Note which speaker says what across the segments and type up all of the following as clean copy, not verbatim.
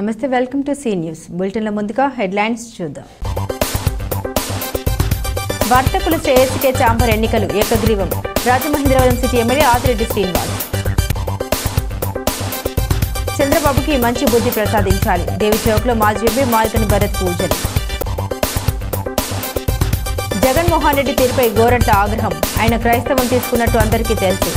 Speaker 1: నమస్తే, welcome to C news బులెటిన్ల ముందుగా హెడ్లైన్స్ చూద్దాం. వర్తకుల శ్రేయస్సుకే చాంబర్ ఎన్నికలు ఏకగ్రీవం. Rajamahendravaram city MLA Adireddy Srinivas. చంద్రబాబుకి మంచి బుద్ధి ప్రసాదించాలి. దేవి చౌక్లో మాజీ ఎంపీ మార్గని భరత్ పూజలు. జగన్మోహన్ రెడ్డి తీరుపై గోరంట్ల ఆగ్రహం. ఆయన క్రైస్తవం తీసుకున్నట్టు అందరికీ తెలుసు.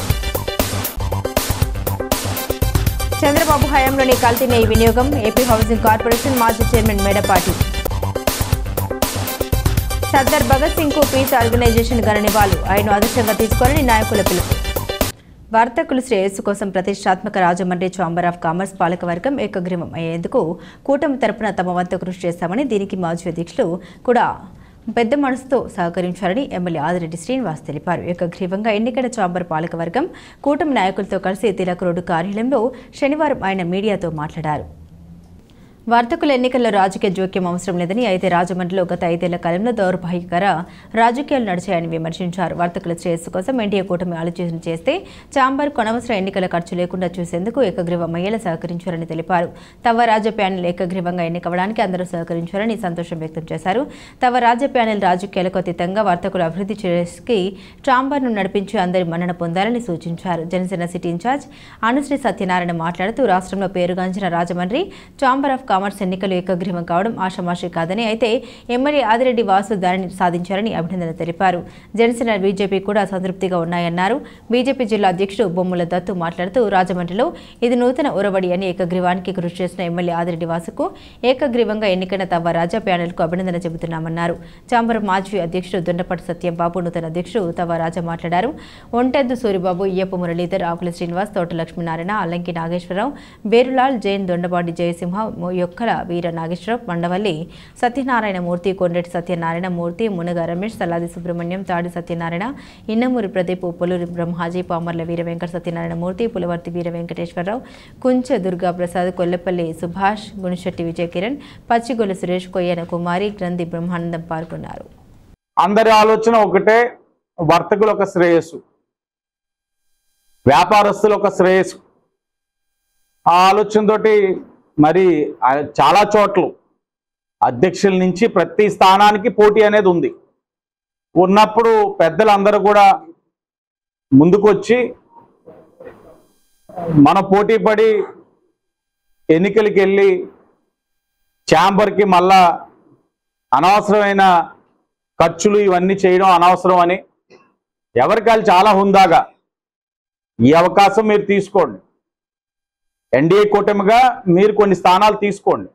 Speaker 1: చంద్రబాబు హయాంలోని కల్తీ నెయ్యి వినియోగం. ఏపీ హౌసింగ్ కార్పొరేషన్ మాజీ చైర్మన్ మేడపాటి. సర్దార్ భగత్ సింగ్ కు పీస్ ఆర్గనైజేషన్ ఘన నివాళులు. ఆయన ఆదర్శంగా తీసుకోవాలని నాయకుల పిలుపు. వర్తకుల శ్రేయస్సు కోసం ప్రతిష్టాత్మక రాజమండ్రి ఛాంబర్ ఆఫ్ కామర్స్ పాలకవర్గం ఏకగ్రీవం అయ్యేందుకు కూటమి తరపున తమ వంతు కృషి చేస్తామని, దీనికి మాజీ అధ్యక్షులు కూడా పెద్ద మనసుతో సహకరించారని ఎమ్మెల్యే ఆదిరెడ్డి శ్రీనివాస్ తెలిపారు. ఏకగ్రీవంగా ఎన్నికల ఛాంబర్ పాలకవర్గం కూటమి నాయకులతో కలిసి తిలక్ రోడ్డు కార్యాలయంలో శనివారం ఆయన మీడియాతో మాట్లాడారు. వర్తకుల ఎన్నికల్లో రాజకీయ జోక్యం అవసరం లేదని, అయితే రాజమండ్రిలో గత 5 ఏళ్ల కాలంలో దౌర్భాగ్యకర రాజకీయాలు నడిచాయని విమర్శించారు. వర్తకుల శ్రేయస్సు కోసం ఎన్డీఏ కూటమి ఆలోచన చేస్తే ఛాంబర్కు అనవసర ఎన్నికల ఖర్చు లేకుండా చూసేందుకు ఏకగ్రీవం అయ్యేలా సహకరించారని తెలిపారు. తవ రాజ్య ప్యానెల్ ఏకగ్రీవంగా ఎన్నికవడానికి అందరూ సహకరించారని సంతోషం వ్యక్తం చేశారు. తవ రాజ్య ప్యానెల్ రాజకీయాలకు అతీతంగా వర్తకుల అభివృద్ధి చేసి ఛాంబర్ను నడిపించి అందరి మన్నన పొందాలని సూచించారు. జనసేన సిటీ ఇన్ఛార్జ్ అనుశ్రీ సత్యనారాయణ మాట్లాడుతూ, రాష్ట్రంలో పేరుగాంచిన రాజమండ్రి ఛాంబర్ ఆఫ్ కామర్స్ ఎన్నికలు ఏకగ్రీవం కావడం ఆషామాషి కాదని, అయితే ఎమ్మెల్యే ఆదిరెడ్డి వాసు దానిని సాధించారని అభినందన తెలిపారు. జనసేన బీజేపీ కూడా సంతృప్తిగా ఉన్నాయన్నారు. బీజేపీ జిల్లా అధ్యక్షుడు బొమ్ముల దత్తు మాట్లాడుతూ, రాజమండ్రిలో ఇది నూతన ఉరవడి అని, ఏకగ్రీవానికి కృషి చేసిన ఎమ్మెల్యే ఆదిరెడ్డి వాసుకు ఏకగ్రీవంగా ఎన్నికైన తవ్వ రాజా ప్యానెల్కు అభినందన చెబుతున్నామన్నారు. ఛాంబర్ మాజీ అధ్యక్షుడు దొండపాటి సత్యంబాబు, నూతన అధ్యక్షుడు తవ్వ రాజా మాట్లాడారు. ఒంటెద్దు సూరిబాబు, ఇయ్యప్ప మురళీధర్, ఆకుల శ్రీనివాస్, తోట లక్ష్మీనారాయణ, అల్లంకి నాగేశ్వరరావు, బేరులాల్, జైన్, దొండపాటి జయసింహ, యొక్కల వీర నాగేశ్వరరావు, మండవల్లి సత్యనారాయణ మూర్తి, కొండ్రెడ్డి సత్యనారాయణ మూర్తి, మునగ రమేష్, సల్లాది సుబ్రహ్మణ్యం, తాడి సత్యనారాయణ, ఇన్నమూరి ప్రదీప్, పొలూరి బ్రహ్మాజీ, పామర్ల వీర వెంకట సత్యనారాయణ మూర్తి, పులవర్తి వీర వెంకటేశ్వరరావు, కుంచె దుర్గా ప్రసాద్, కొల్లపల్లి సుభాష్, గుణశెట్టి విజయ కిరణ్, పచ్చిగొల్ల సురేష్, కొయ్యన కుమారి, గ్రంథి బ్రహ్మానందం పాల్గొన్నారు.
Speaker 2: అందరి ఆలోచన ఒకటే, వర్తకులు ఒక శ్రేయస్సు, వ్యాపారస్తులు ఒక శ్రేయస్సు. ఆ ఆలోచనతోటి మరి చాలా చోట్ల అధ్యక్షుల నుంచి ప్రతి స్థానానికి పోటీ అనేది ఉంది. ఉన్నప్పుడు పెద్దలందరూ కూడా ముందుకొచ్చి మన పోటీ పడి ఎన్నికలకి వెళ్ళి ఛాంబర్కి మళ్ళా అనవసరమైన ఖర్చులు ఇవన్నీ చేయడం అనవసరం అని, ఎవరికాలు చాలా హుందాగా ఈ అవకాశం మీరు తీసుకోండి. ఎన్డీఏ కూటమిగా మీరు కొన్ని స్థానాలు తీసుకోండి.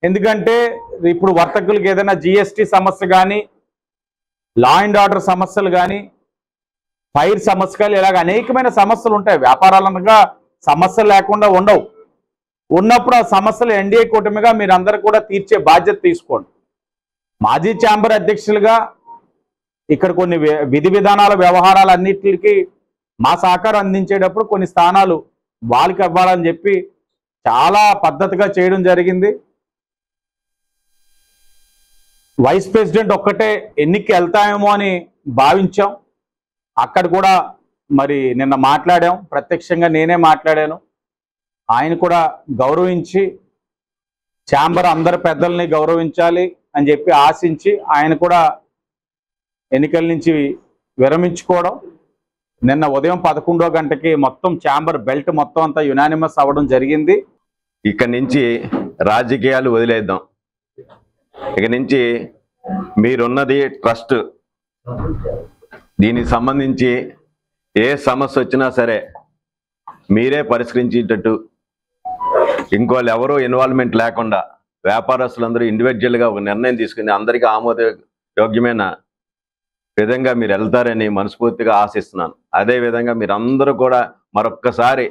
Speaker 2: ఎందుకంటే ఇప్పుడు వర్తకులకు ఏదైనా జిఎస్టీ సమస్య కానీ, లా అండ్ ఆర్డర్ సమస్యలు కానీ, ఫైర్ సమస్యలు, ఇలాగ అనేకమైన సమస్యలు ఉంటాయి. వ్యాపారాలనగా సమస్యలు లేకుండా ఉండవు. ఉన్నప్పుడు ఆ సమస్యలు ఎన్డీఏ కూటమిగా మీరు అందరూ కూడా తీర్చే బాధ్యత తీసుకోండి. మాజీ ఛాంబర్ అధ్యక్షులుగా ఇక్కడ కొన్ని విధి విధానాల వ్యవహారాలన్నిటికీ మా సహకారం అందించేటప్పుడు కొన్ని స్థానాలు వాళ్ళకి ఇవ్వాలని చెప్పి చాలా పద్ధతిగా చేయడం జరిగింది. వైస్ ప్రెసిడెంట్ ఒక్కటే ఎన్నికకి వెళ్తామేమో అని భావించాం. అక్కడ కూడా మరి నిన్న మాట్లాడాం, ప్రత్యక్షంగా నేనే మాట్లాడాను. ఆయన కూడా గౌరవించి ఛాంబర్ అందరి పెద్దల్ని గౌరవించాలి అని చెప్పి ఆశించి ఆయన కూడా ఎన్నికల నుంచి విరమించుకోవడం. నిన్న ఉదయం 11వ గంటకి మొత్తం ఛాంబర్ బెల్ట్ మొత్తం అంతా యునానిమస్ అవ్వడం జరిగింది.
Speaker 3: ఇక నుంచి రాజకీయాలు వదిలేద్దాం. ఇక నుంచి మీరున్నది ట్రస్ట్. దీనికి సంబంధించి ఏ సమస్య వచ్చినా సరే మీరే పరిష్కరించేటట్టు, ఇంకోళ్ళు ఎవరూ ఇన్వాల్వ్మెంట్ లేకుండా వ్యాపారస్తులందరూ ఇండివిజువల్గా ఒక నిర్ణయం తీసుకుని అందరికీ ఆమోదయోగ్యమైన విధంగా మీరు వెళ్తారని మనస్ఫూర్తిగా ఆశిస్తున్నాను. అదేవిధంగా మీరందరూ కూడా మరొక్కసారి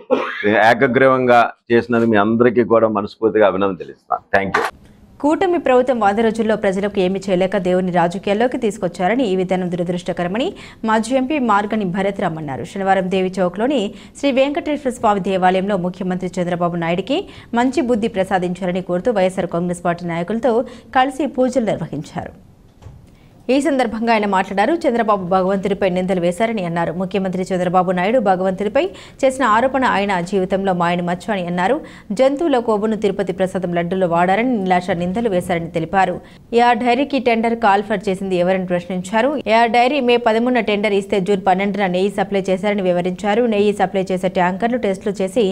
Speaker 3: ఏకగ్రీవంగా చేసినందుకు మీ అందరికీ కూడా మనస్ఫూర్తిగా అభినందన తెలుస్తున్నాను. Thank you.
Speaker 1: కూటమి ప్రభుత్వం 100 రోజుల్లో ప్రజలకు ఏమీ చేయలేక దేవుని రాజకీయాల్లోకి తీసుకొచ్చారని, ఈ విధానం దురదృష్టకరమని మాజీ ఎంపీ మార్గని భరత్ అన్నారు. శనివారం దేవి చౌక్లోని శ్రీ వెంకటేశ్వర స్వామి దేవాలయంలో ముఖ్యమంత్రి చంద్రబాబు నాయుడికి మంచి బుద్ధి ప్రసాదించాలని కోరుతూ వైఎస్ఆర్ కాంగ్రెస్ పార్టీ నాయకులతో కలిసి పూజలు నిర్వహించారు. ఈ సందర్భంగా ఆయన మాట్లాడారు. చంద్రబాబు భగవంతుడిపై నిందలు వేశారని అన్నారు. ముఖ్యమంత్రి చంద్రబాబు నాయుడు భగవంతుడిపై చేసిన ఆరోపణ ఆయన జీవితంలో మాయని మచ్చ అని అన్నారు. జంతువుల కొవ్వును తిరుపతి ప్రసాదం లడ్డూలో వాడారని నిలాష నిందలు వేశారని తెలిపారు. ఏఆర్ డైరీకి టెండర్ కాల్ఫర్ చేసింది ఎవరని ప్రశ్నించారు. ఏఆర్ డైరీ మే 13 టెండర్ ఇస్తే జూన్ 12న నెయ్యి సప్లై చేశారని వివరించారు. నెయ్యి సప్లై చేసే ట్యాంకర్లు టెస్టులు చేసి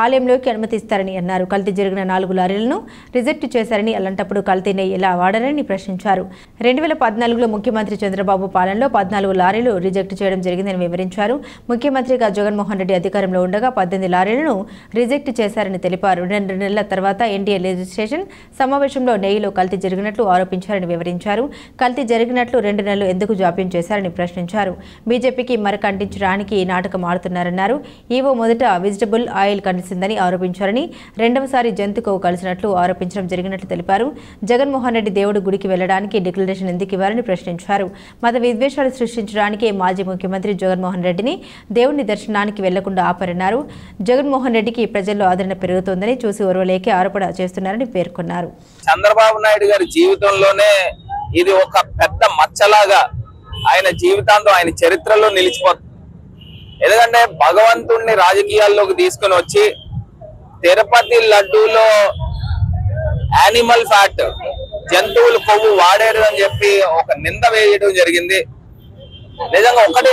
Speaker 1: ఆలయంలోకి అనుమతిస్తారని అన్నారు. కల్తీ జరిగిన 4 లారీలను రిజెక్ట్ చేశారని, అలాంటప్పుడు కల్తీ నెయ్యి ఎలా వాడారని ప్రశ్నించారు. 2014 ముఖ్యమంత్రి చంద్రబాబు పాలనలో 14 లారీలు రిజెక్ట్ చేయడం జరిగిందని వివరించారు. ముఖ్యమంత్రిగా జగన్మోహన్ రెడ్డి అధికారంలో ఉండగా 18 లారీలను రిజెక్ట్ చేశారని తెలిపారు. 2 నెలల తర్వాత ఎన్డీఏ లెజిస్లేషన్ సమావేశంలో నెయ్యిలో కల్తీ జరిగినట్లు ఆరోపించారని వివరించారు. కల్తీ జరిగినట్లు 2 నెలలు ఎందుకు జాప్యం చేశారని ప్రశ్నించారు. బీజేపీకి మరక అంటించడానికి నాటకం ఆడుతున్నారన్నారు. ఈవో మొదట వెజిటబుల్ ఆయిల్ కలిసిందని ఆరోపించారని, రెండవసారి జంతు కొవ్వు కలిసినట్లు ఆరోపించడం జరిగినట్లు తెలిపారు. జగన్మోహన్ రెడ్డి దేవుడి గుడికి వెళ్లడానికి డిక్లరేషన్ ఎందుకు ఇవ్వాలని ప్రశ్నించారు. మత విద్వేషాలు సృష్టించడానికి మాజీ ముఖ్యమంత్రి జగన్మోహన్ రెడ్డిని దేవుని దర్శనానికి వెళ్లకుండా ఆపరన్నారు. జగన్మోహన్ రెడ్డికి ప్రజల్లో ఆదరణ పెరుగుతోందని చూసి ఓర్వలేకే ఆరోపణ చేస్తున్నారని పేర్కొన్నారు.
Speaker 4: చంద్రబాబు నాయుడు గారి జీవితంలోనే ఇది ఒక పెద్ద మచ్చలాగా ఆయన జీవితాంతం ఆయన చరిత్రలో నిలిచిపోతుంది. ఎందుకంటే భగవంతుణ్ణి రాజకీయాల్లోకి తీసుకుని వచ్చి తిరుపతి లడ్డూలో యానిమల్ ఫ్యాట్ జంతువుల కొవ్వు వాడారు అని చెప్పి ఒక నింద వేయడం జరిగింది. నిజంగా ఒకటి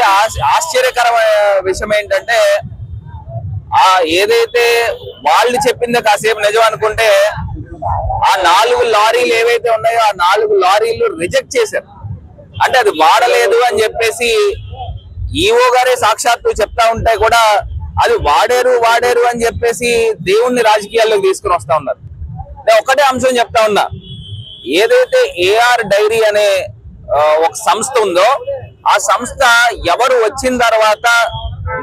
Speaker 4: ఆశ్చర్యకరమైన విషయం ఏంటంటే, ఏదైతే వాళ్ళు చెప్పిందో కాసేపు నిజం అనుకుంటే, ఆ 4 లారీలు ఏవైతే ఉన్నాయో ఆ 4 లారీలు రిజెక్ట్ చేశారు. అంటే అది వాడలేదు అని చెప్పేసి ఈవో గారే సాక్షాత్తు చెప్తా ఉంటే కూడా అది వాడారు అని చెప్పేసి దేవుణ్ణి రాజకీయాల్లోకి తీసుకుని వస్తా ఉన్నారు. ఒకటే అంశం చెప్తా ఉన్నా, ఏదైతే ఏఆర్ డైరీ అనే ఒక సంస్థ ఉందో ఆ సంస్థ ఎవరు వచ్చిన తర్వాత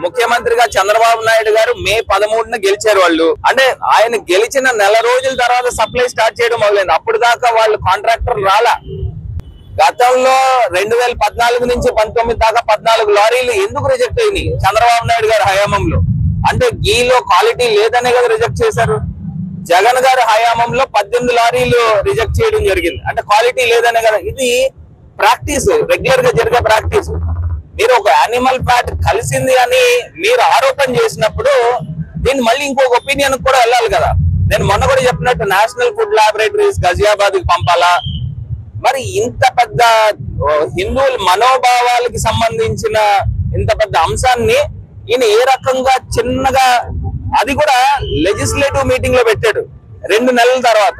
Speaker 4: ముఖ్యమంత్రిగా చంద్రబాబు నాయుడు గారు మే 13న గెలిచారు. వాళ్ళు అంటే ఆయన గెలిచిన నెల రోజుల తర్వాత సప్లై స్టార్ట్ చేయడం మొదలైంది. అప్పుడు దాకా వాళ్ళు కాంట్రాక్టర్ రాలా. గతంలో 2014 నుంచి 19 దాకా 14 లారీలు ఎందుకు రిజెక్ట్ అయినాయి చంద్రబాబు నాయుడు గారి హయాంలో? అంటే గీలో క్వాలిటీ లేదనే కదా రిజెక్ట్ చేశారు. జగన్ గారి హయాంలో 18 లారీలు రిజెక్ట్ చేయడం జరిగింది. అంటే క్వాలిటీ లేదనే కదా. ఇది ప్రాక్టీస్, రెగ్యులర్ గా జరిగే ప్రాక్టీస్. మీరు ఒక యానిమల్ ఫ్యాట్ కలిసింది అని మీరు ఆరోపణ చేసినప్పుడు దీన్ని మళ్ళీ ఇంకొక ఒపీనియన్ కూడా వెళ్ళాలి కదా. నేను మొన్న కూడా చెప్పినట్టు నేషనల్ ఫుడ్ ల్యాబొరేటరీస్ గజియాబాద్ కి పంపాలా? మరి ఇంత పెద్ద హిందువుల మనోభావాలకి సంబంధించిన ఇంత పెద్ద అంశాన్ని ఈయన ఏ రకంగా చిన్నగా, అది కూడా లెజిస్లేటివ్ మీటింగ్ లో పెట్టాడు 2 నెలల తర్వాత.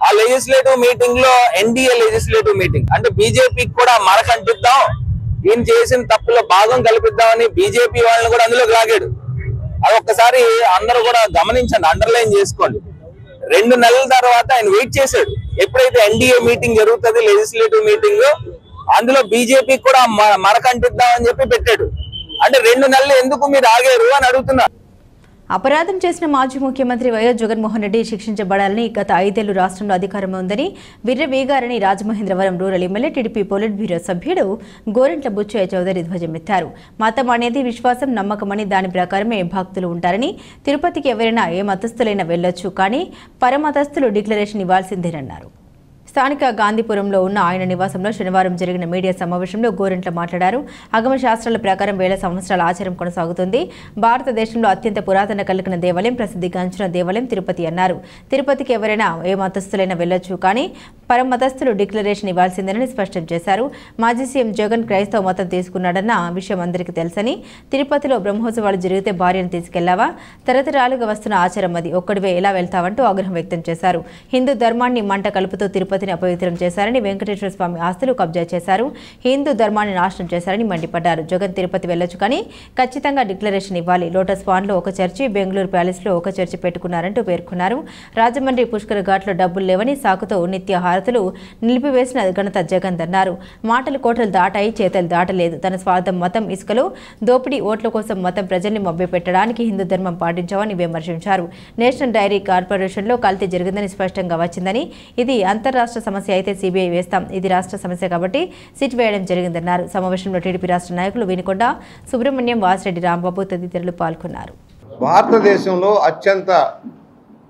Speaker 4: ఆ లెజిస్లేటివ్ మీటింగ్ లో ఎన్డీఏ లెజిస్లేటివ్ మీటింగ్ అంటే బీజేపీకి కూడా మరకంటిద్దాం, ఈయన చేసిన తప్పులో భాగం కల్పిద్దామని బీజేపీ వాళ్ళని కూడా అందులోకి లాగాడు. అది ఒక్కసారి అందరూ కూడా గమనించండి, అండర్లైన్ చేసుకోండి. 2 నెలల తర్వాత ఆయన వెయిట్ చేశాడు. ఎప్పుడైతే ఎన్డీఏ మీటింగ్ జరుగుతుంది లెజిస్లేటివ్ మీటింగ్, అందులో బీజేపీకి కూడా మరకంటిద్దామని చెప్పి పెట్టాడు. అంటే 2 నెలలు ఎందుకు మీరు ఆగారు అని అడుగుతున్నారు.
Speaker 1: అపరాధం చేసిన మాజీ ముఖ్యమంత్రి వైఎస్ జగన్మోహన్ రెడ్డి శిక్షించబడాలని గత 5 ఏళ్లు రాష్ట్రంలో అధికారం ఉందని విర్రవీగారని Rajamahendravaram rural MLA TDP polit bureau సభ్యుడు గోరెంట్ల బుచ్చయ్య చౌదరి ధ్వజమెత్తారు. మతం అనేది విశ్వాసం, నమ్మకమని, దాని ప్రకారమే భక్తులు ఉంటారని, తిరుపతికి ఎవరైనా ఏ మతస్థులైనా వెళ్లొచ్చు, కానీ పరమతస్థులు డిక్లరేషన్ ఇవ్వాల్సిందేనన్నారు. స్థానిక గాంధీపురంలో ఉన్న ఆయన నివాసంలో శనివారం జరిగిన మీడియా సమావేశంలో గోరెంట్ల మాట్లాడారు. ఆగమ శాస్త్రాల ప్రకారం 1000 సంవత్సరాల ఆచారం కొనసాగుతుంది. భారతదేశంలో అత్యంత పురాతన కలిగిన దేవాలయం, ప్రసిద్ధిగాంచిన దేవాలయం తిరుపతి అన్నారు. తిరుపతికి ఎవరైనా ఏ మతస్థులైనా వెళ్లొచ్చు, కానీ పరమతస్థులు డిక్లరేషన్ ఇవ్వాల్సిందేనని స్పష్టం చేశారు. మాజీ సీఎం జగన్ క్రైస్తవ మతం తీసుకున్నాడన్న విషయం అందరికీ తెలుసని, తిరుపతిలో బ్రహ్మోత్సవాలు జరిగితే భార్యను తీసుకెళ్లావా? తరతరాలుగా వస్తున్న ఆచారం అది, ఒక్కడివే ఎలా వెళ్తావంటూ ఆగ్రహం వ్యక్తం చేశారు. హిందూ ధర్మాన్ని మంట కలుపుతూ తిరుపతిని అపవిత్రం చేశారని, వెంకటేశ్వర స్వామి ఆస్తులు కబ్జా చేశారు, హిందూ ధర్మాన్ని నాశనం చేశారని మండిపడ్డారు. జగన్ తిరుపతి వెళ్లొచ్చు, కానీ ఖచ్చితంగా డిక్లరేషన్ ఇవ్వాలి. లోటస్ పాండ్లో ఒక చర్చి, బెంగళూరు ప్యాలెస్లో ఒక చర్చి పెట్టుకున్నారంటూ పేర్కొన్నారు. రాజమండ్రి పుష్కర ఘాట్లో డబ్బులు లేవని సాకుతో నిత్య హారతులు నిలిపివేసిన ఘనత జగన్ అన్నారు. మాటలు కోటలు దాటాయి, చేతలు దాటలేదు. తన స్వార్థం మతం ఇసుకలో దోపిడీ, ఓట్ల కోసం మతం ప్రజల్ని మభ్యపెట్టడానికి హిందూ ధర్మం పాటించామని విమర్శించారు. నేషనల్ డైరీ కార్పొరేషన్లో కల్తీ జరిగిందని స్పష్టంగా వచ్చిందని, ఇది అంతర్రాష్ట్ర సమస్య అయితే సిబిఐ వేస్తాం, ఇది రాష్ట్ర సమస్య కాబట్టి సిట్ వేయడం జరిగిందన్నారు. సమావేశంలో టీడీపీ రాష్ట్ర నాయకులు వినుకొండ సుబ్రహ్మణ్యం, వాసిరెడ్డి రాంబాబు తదితరులు పాల్గొన్నారు.
Speaker 5: భారతదేశంలో అత్యంత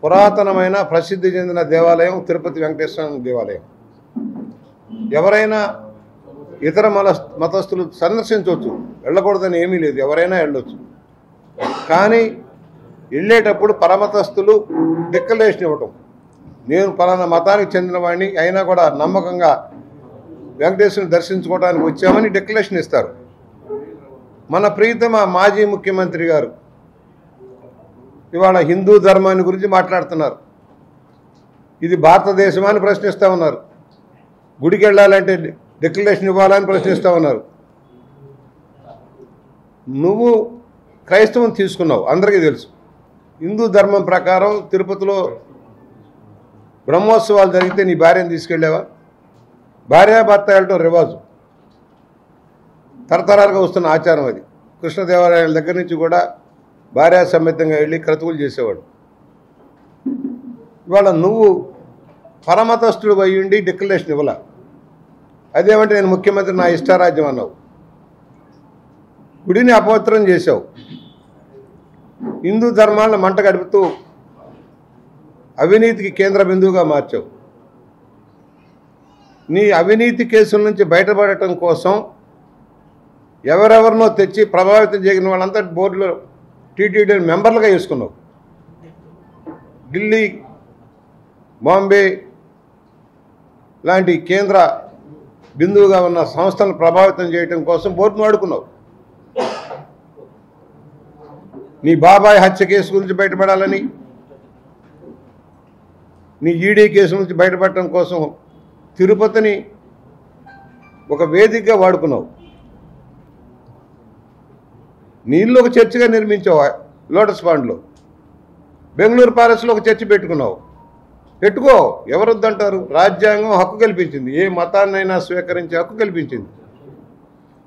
Speaker 5: పురాతనమైన ప్రసిద్ధి చెందిన దేవాలయం తిరుపతి వెంకటేశ్వర దేవాలయం. ఎవరైనా ఇతర మతస్థులు సందర్శించవచ్చు, వెళ్ళకూడదని ఏమీ లేదు, ఎవరైనా వెళ్ళొచ్చు. కానీ వెళ్ళేటప్పుడు పరమతస్థులు డిక్లరేషన్ ఇవ్వటం, నేను పలానా మతానికి చెందిన వాడిని అయినా కూడా నమ్మకంగా వెంకటేశ్వరుని దర్శించుకోవడానికి వచ్చామని డిక్లరేషన్ ఇస్తారు. మన ప్రీతమ మాజీ ముఖ్యమంత్రి గారు ఇవాళ హిందూ ధర్మాన్ని గురించి మాట్లాడుతున్నారు. ఇది భారతదేశమా అని ప్రశ్నిస్తూ ఉన్నారు. గుడికి వెళ్ళాలంటే డిక్లరేషన్ ఇవ్వాలని ప్రశ్నిస్తూ ఉన్నారు. నువ్వు క్రైస్తవం తీసుకున్నావు, అందరికీ తెలుసు. హిందూ ధర్మం ప్రకారం తిరుపతిలో బ్రహ్మోత్సవాలు జరిగితే నీ భార్యను తీసుకెళ్ళావా? భార్యాభర్త వెళ్ళటం రివాజు, తరతరాలుగా వస్తున్న ఆచారం అది. కృష్ణదేవరాయల దగ్గర నుంచి కూడా భార్యా సమేతంగా వెళ్ళి క్రతువులు చేసేవాడు. ఇవాళ నువ్వు పరమతస్థుడు అయ్యుండి డిక్లరేషన్ ఇవ్వాల. అదేమంటే నేను ముఖ్యమంత్రి నా ఇష్టారాజ్యం అన్నావు. గుడిని అపవిత్రం చేశావు, హిందూ ధర్మాలను మంట గడుపుతూ అవినీతికి కేంద్ర బిందువుగా మార్చావు. నీ అవినీతి కేసుల నుంచి బయటపడటం కోసం ఎవరెవరినో తెచ్చి ప్రభావితం చేయని వాళ్ళంతా బోర్డులో టీటీడీ మెంబర్లుగా వేసుకున్నావు. ఢిల్లీ, బాంబే లాంటి కేంద్ర బిందువుగా ఉన్న సంస్థలను ప్రభావితం చేయడం కోసం బోర్డును వాడుకున్నావు. నీ బాబాయ్ హత్య కేసు గురించి బయటపడాలని, నీ ఈడీ కేసు నుంచి బయటపడటం కోసం తిరుపతిని ఒక వేదికగా వాడుకున్నావు. నీళ్ళు ఒక చర్చిగా నిర్మించావు లోటస్ పాండ్లో. బెంగళూరు ప్యాలెస్లో ఒక చర్చి పెట్టుకున్నావు. పెట్టుకో, ఎవరొద్దంటారు? రాజ్యాంగం హక్కు కల్పించింది, ఏ మతాన్నైనా స్వీకరించే హక్కు కల్పించింది.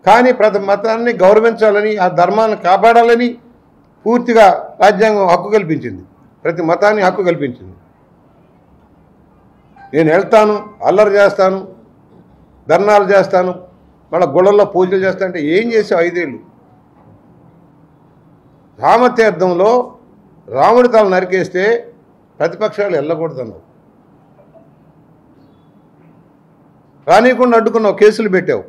Speaker 5: కానీ ప్రతి మతాన్ని గౌరవించాలని, ఆ ధర్మాన్ని కాపాడాలని పూర్తిగా రాజ్యాంగం హక్కు కల్పించింది, ప్రతి మతాన్ని హక్కు కల్పించింది. నేను వెళ్తాను, అల్లరి చేస్తాను, ధర్నాలు చేస్తాను, మళ్ళీ గుళ్ళల్లో పూజలు చేస్తా అంటే ఏం చేసావు 5 ఏళ్ళు? రామతీర్థంలో రాముడి తల నరికేస్తే ప్రతిపక్షాలు వెళ్ళకూడదన్నావు, రానీకుండా అడ్డుకున్నావు, కేసులు పెట్టావు.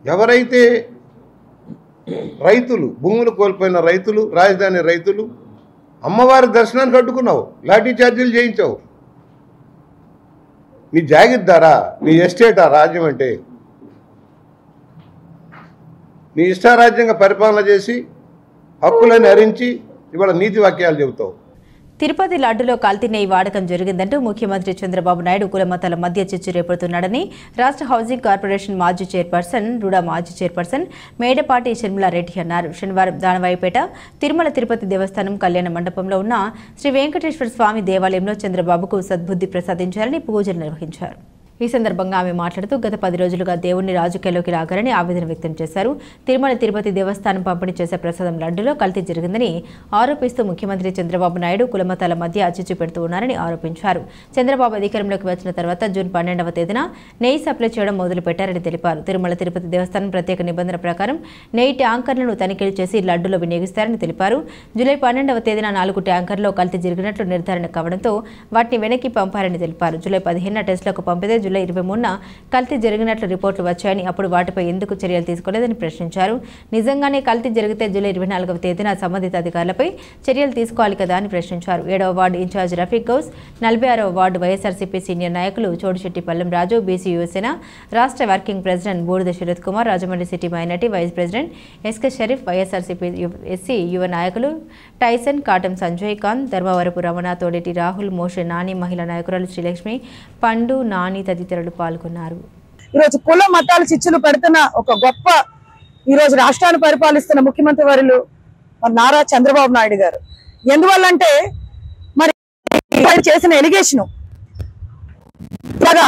Speaker 5: ఎవరైతే రైతులు, భూములు కోల్పోయిన రైతులు, రాజధాని రైతులు, అమ్మవారి దర్శనానికి అడ్డుకున్నావు, లాఠీ ఛార్జీలు చేయించావు. నీ జాగిద్దారా, నీ ఎస్టేటా రాజ్యం అంటే? నీ ఇష్టారాజ్యంగా పరిపాలన చేసి హక్కులను హరించి ఇవాళ నీతి వాక్యాలు చెబుతావు.
Speaker 1: తిరుపతి లడ్డులో కల్తీ నెయ్యి వాడకం జరిగిందంటూ ముఖ్యమంత్రి చంద్రబాబు నాయుడు కులమతాల మధ్య చిచ్చు రేపుతున్నాడని రాష్ట్ర హౌసింగ్ కార్పొరేషన్ మాజీ చైర్పర్సన్, రుడా మాజీ చైర్పర్సన్ మేడపాటి షర్మిలారెడ్డి అన్నారు. శనివారం దానవాయిపేట తిరుమల తిరుపతి దేవస్థానం కళ్యాణ మండపంలో ఉన్న శ్రీ వెంకటేశ్వర స్వామి దేవాలయంలో చంద్రబాబుకు సద్బుద్ధి ప్రసాదించాలని పూజలు నిర్వహించారు. ఈ సందర్భంగా ఆమె మాట్లాడుతూ గత 10 రోజులుగా దేవుణ్ణి రాజకీయాల్లోకి రాగారని ఆవేదన వ్యక్తం చేశారు. తిరుమల తిరుపతి దేవస్థానం పంపిణీ చేసే ప్రసాదం లడ్డులో కల్తీ జరిగిందని ఆరోపిస్తూ ముఖ్యమంత్రి చంద్రబాబు నాయుడు కులమతాల మధ్య చిచ్చు పెడుతూ ఉన్నారని ఆరోపించారు. చంద్రబాబు అధికారంలోకి వచ్చిన తర్వాత జూన్ 12వ తేదీన నెయ్యి సప్లై చేయడం మొదలుపెట్టారని తెలిపారు. తిరుమల తిరుపతి దేవస్థానం ప్రత్యేక నిబంధన ప్రకారం నెయ్యి ట్యాంకర్లను తనిఖీలు చేసి లడ్డులో వినియోగిస్తారని తెలిపారు. జూలై 12వ తేదీన 4 ట్యాంకర్లో కల్తీ జరిగినట్లు నిర్ధారణ కావడంతో వాటిని వెనక్కి పంపారని తెలిపారు. జూలై 15న టెస్టులకు పంపితే జూలై 23న కల్తీ జరిగినట్లు రిపోర్టులు వచ్చాయని, అప్పుడు వాటిపై ఎందుకు చర్యలు తీసుకోలేదని ప్రశ్నించారు. నిజంగానే కల్తీ జరిగితే జూలై 24వ తేదీన సంబంధిత అధికారులపై చర్యలు తీసుకోవాలి కదా అని ప్రశ్నించారు. 7వ వార్డు ఇన్ఛార్జ్ రఫీక్ గౌస్, 46వ వార్డు వైఎస్ఆర్సీపీ సీనియర్ నాయకులు చోడిశెట్టి పల్లెం రాజు, బీసీ యువసేన రాష్ట్ర working president Budida Sarath Kumar, Rajahmundry city minority vice president SK Sharif, YSRCP SC యువ నాయకులు టైసన్, కాటం సంజయ్ కాంత్, ధర్మవరపు రమణ, తోడేటి రాహుల్, మోషే నాని, మహిళా నాయకురాలు శ్రీలక్ష్మి, పండు, నాని తదితరులు పాల్గొన్నారు.
Speaker 6: ఈరోజు కుల మతాల చిచ్చులు పెడుతున్న ఒక గొప్ప ఈరోజు రాష్ట్రాన్ని పరిపాలిస్తున్న ముఖ్యమంత్రి వర్యులు నారా చంద్రబాబు నాయుడు గారు. ఎందువల్లంటే మరి చేసిన ఎలిగేషన్ ఇలాగా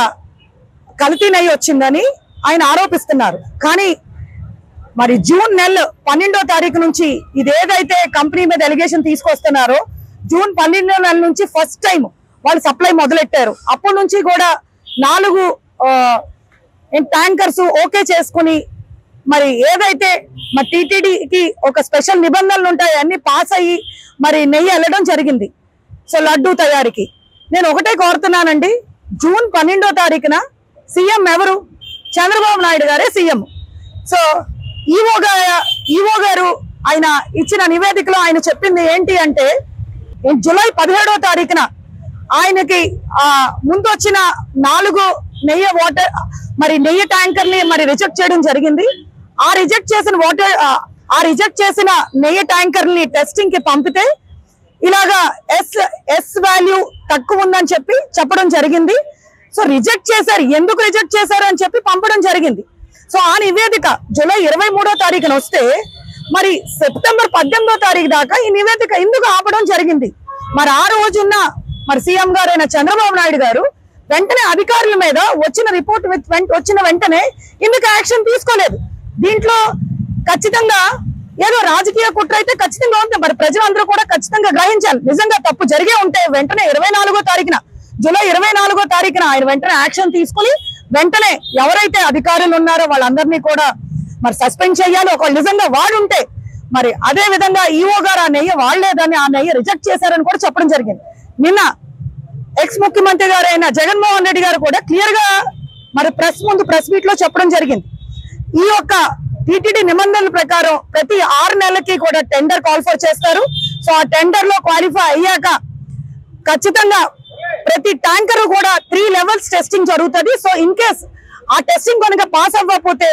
Speaker 6: కల్తీ నెయ్యి వచ్చిందని ఆయన ఆరోపిస్తున్నారు. కానీ మరి జూన్ నెల 12వ తారీఖు నుంచి ఇదేదైతే కంపెనీ మీద ఎలిగేషన్ తీసుకొస్తున్నారో జూన్ 12వ నెల నుంచి ఫస్ట్ టైం వాళ్ళు సప్లై మొదలెట్టారు. అప్పటి నుంచి కూడా 4 ట్యాంకర్స్ ఓకే చేసుకుని మరి ఏదైతే మరి టీటీడీకి ఒక స్పెషల్ నిబంధనలు ఉంటాయి అన్ని పాస్ అయ్యి మరి నెయ్యి వెళ్ళడం జరిగింది. సో లడ్డు తయారీకి నేను ఒకటే కోరుతున్నానండి, జూన్ 12వ తారీఖున సీఎం ఎవరు? చంద్రబాబు నాయుడు గారే సీఎం. సో ఈవో గారు ఆయన ఇచ్చిన నివేదికలో ఆయన చెప్పింది ఏంటి అంటే, జూలై 17వ తారీఖున ఆయనకి ముందు వచ్చిన 4 నెయ్యి ట్యాంకర్ని మరి రిజెక్ట్ చేయడం జరిగింది. ఆ రిజెక్ట్ చేసిన నెయ్యి ట్యాంకర్ని టెస్టింగ్ కి పంపితే ఇలాగా ఎస్ వాల్యూ తక్కువ ఉందని చెప్పడం జరిగింది. సో రిజెక్ట్ చేశారు. ఎందుకు రిజెక్ట్ చేశారు అని చెప్పి పంపడం జరిగింది. సో ఆ నివేదిక జూలై 23వ తారీఖున వస్తే మరి సెప్టెంబర్ 18వ తారీఖు దాకా ఈ నివేదిక ఎందుకు ఆపడం జరిగింది? మరి ఆ రోజున్న మరి సీఎం గారైన చంద్రబాబు నాయుడు గారు వెంటనే అధికారుల మీద వచ్చిన రిపోర్ట్ వచ్చిన వెంటనే ఎందుకు యాక్షన్ తీసుకోలేదు? దీంట్లో ఖచ్చితంగా ఏదో రాజకీయ కుట్ర అయితే ఖచ్చితంగా ఉంది. మరి ప్రజలందరూ కూడా ఖచ్చితంగా గ్రహించాలి. నిజంగా తప్పు జరిగే ఉంటే వెంటనే జూలై 24వ తారీఖున ఆయన వెంటనే యాక్షన్ తీసుకుని వెంటనే ఎవరైతే అధికారులు ఉన్నారో వాళ్ళందరినీ కూడా మరి సస్పెండ్ చేయాలి. ఒకవేళ నిజంగా వాడుంటే మరి అదే విధంగా ఈవో గారు ఆ నెయ్యి వాడలేదని, ఆ నెయ్యి రిజెక్ట్ చేశారని కూడా చెప్పడం జరిగింది. నిన్న ఎక్స్ ముఖ్యమంత్రి గారు అయిన జగన్మోహన్ రెడ్డి గారు కూడా క్లియర్ గా మరి ప్రెస్ మీట్ లో చెప్పడం జరిగింది. ఈ యొక్క టీటీడీ నిబంధనల ప్రకారం ప్రతి 6 నెలలకి కూడా టెండర్ కాల్ ఫర్ చేస్తారు. సో ఆ టెండర్ లో క్వాలిఫై అయ్యాక ఖచ్చితంగా ప్రతి ట్యాంకర్ కూడా 3 లెవెల్స్ టెస్టింగ్ జరుగుతుంది. సో ఇన్ కేస్ ఆ టెస్టింగ్ కనుక పాస్ అవ్వకపోతే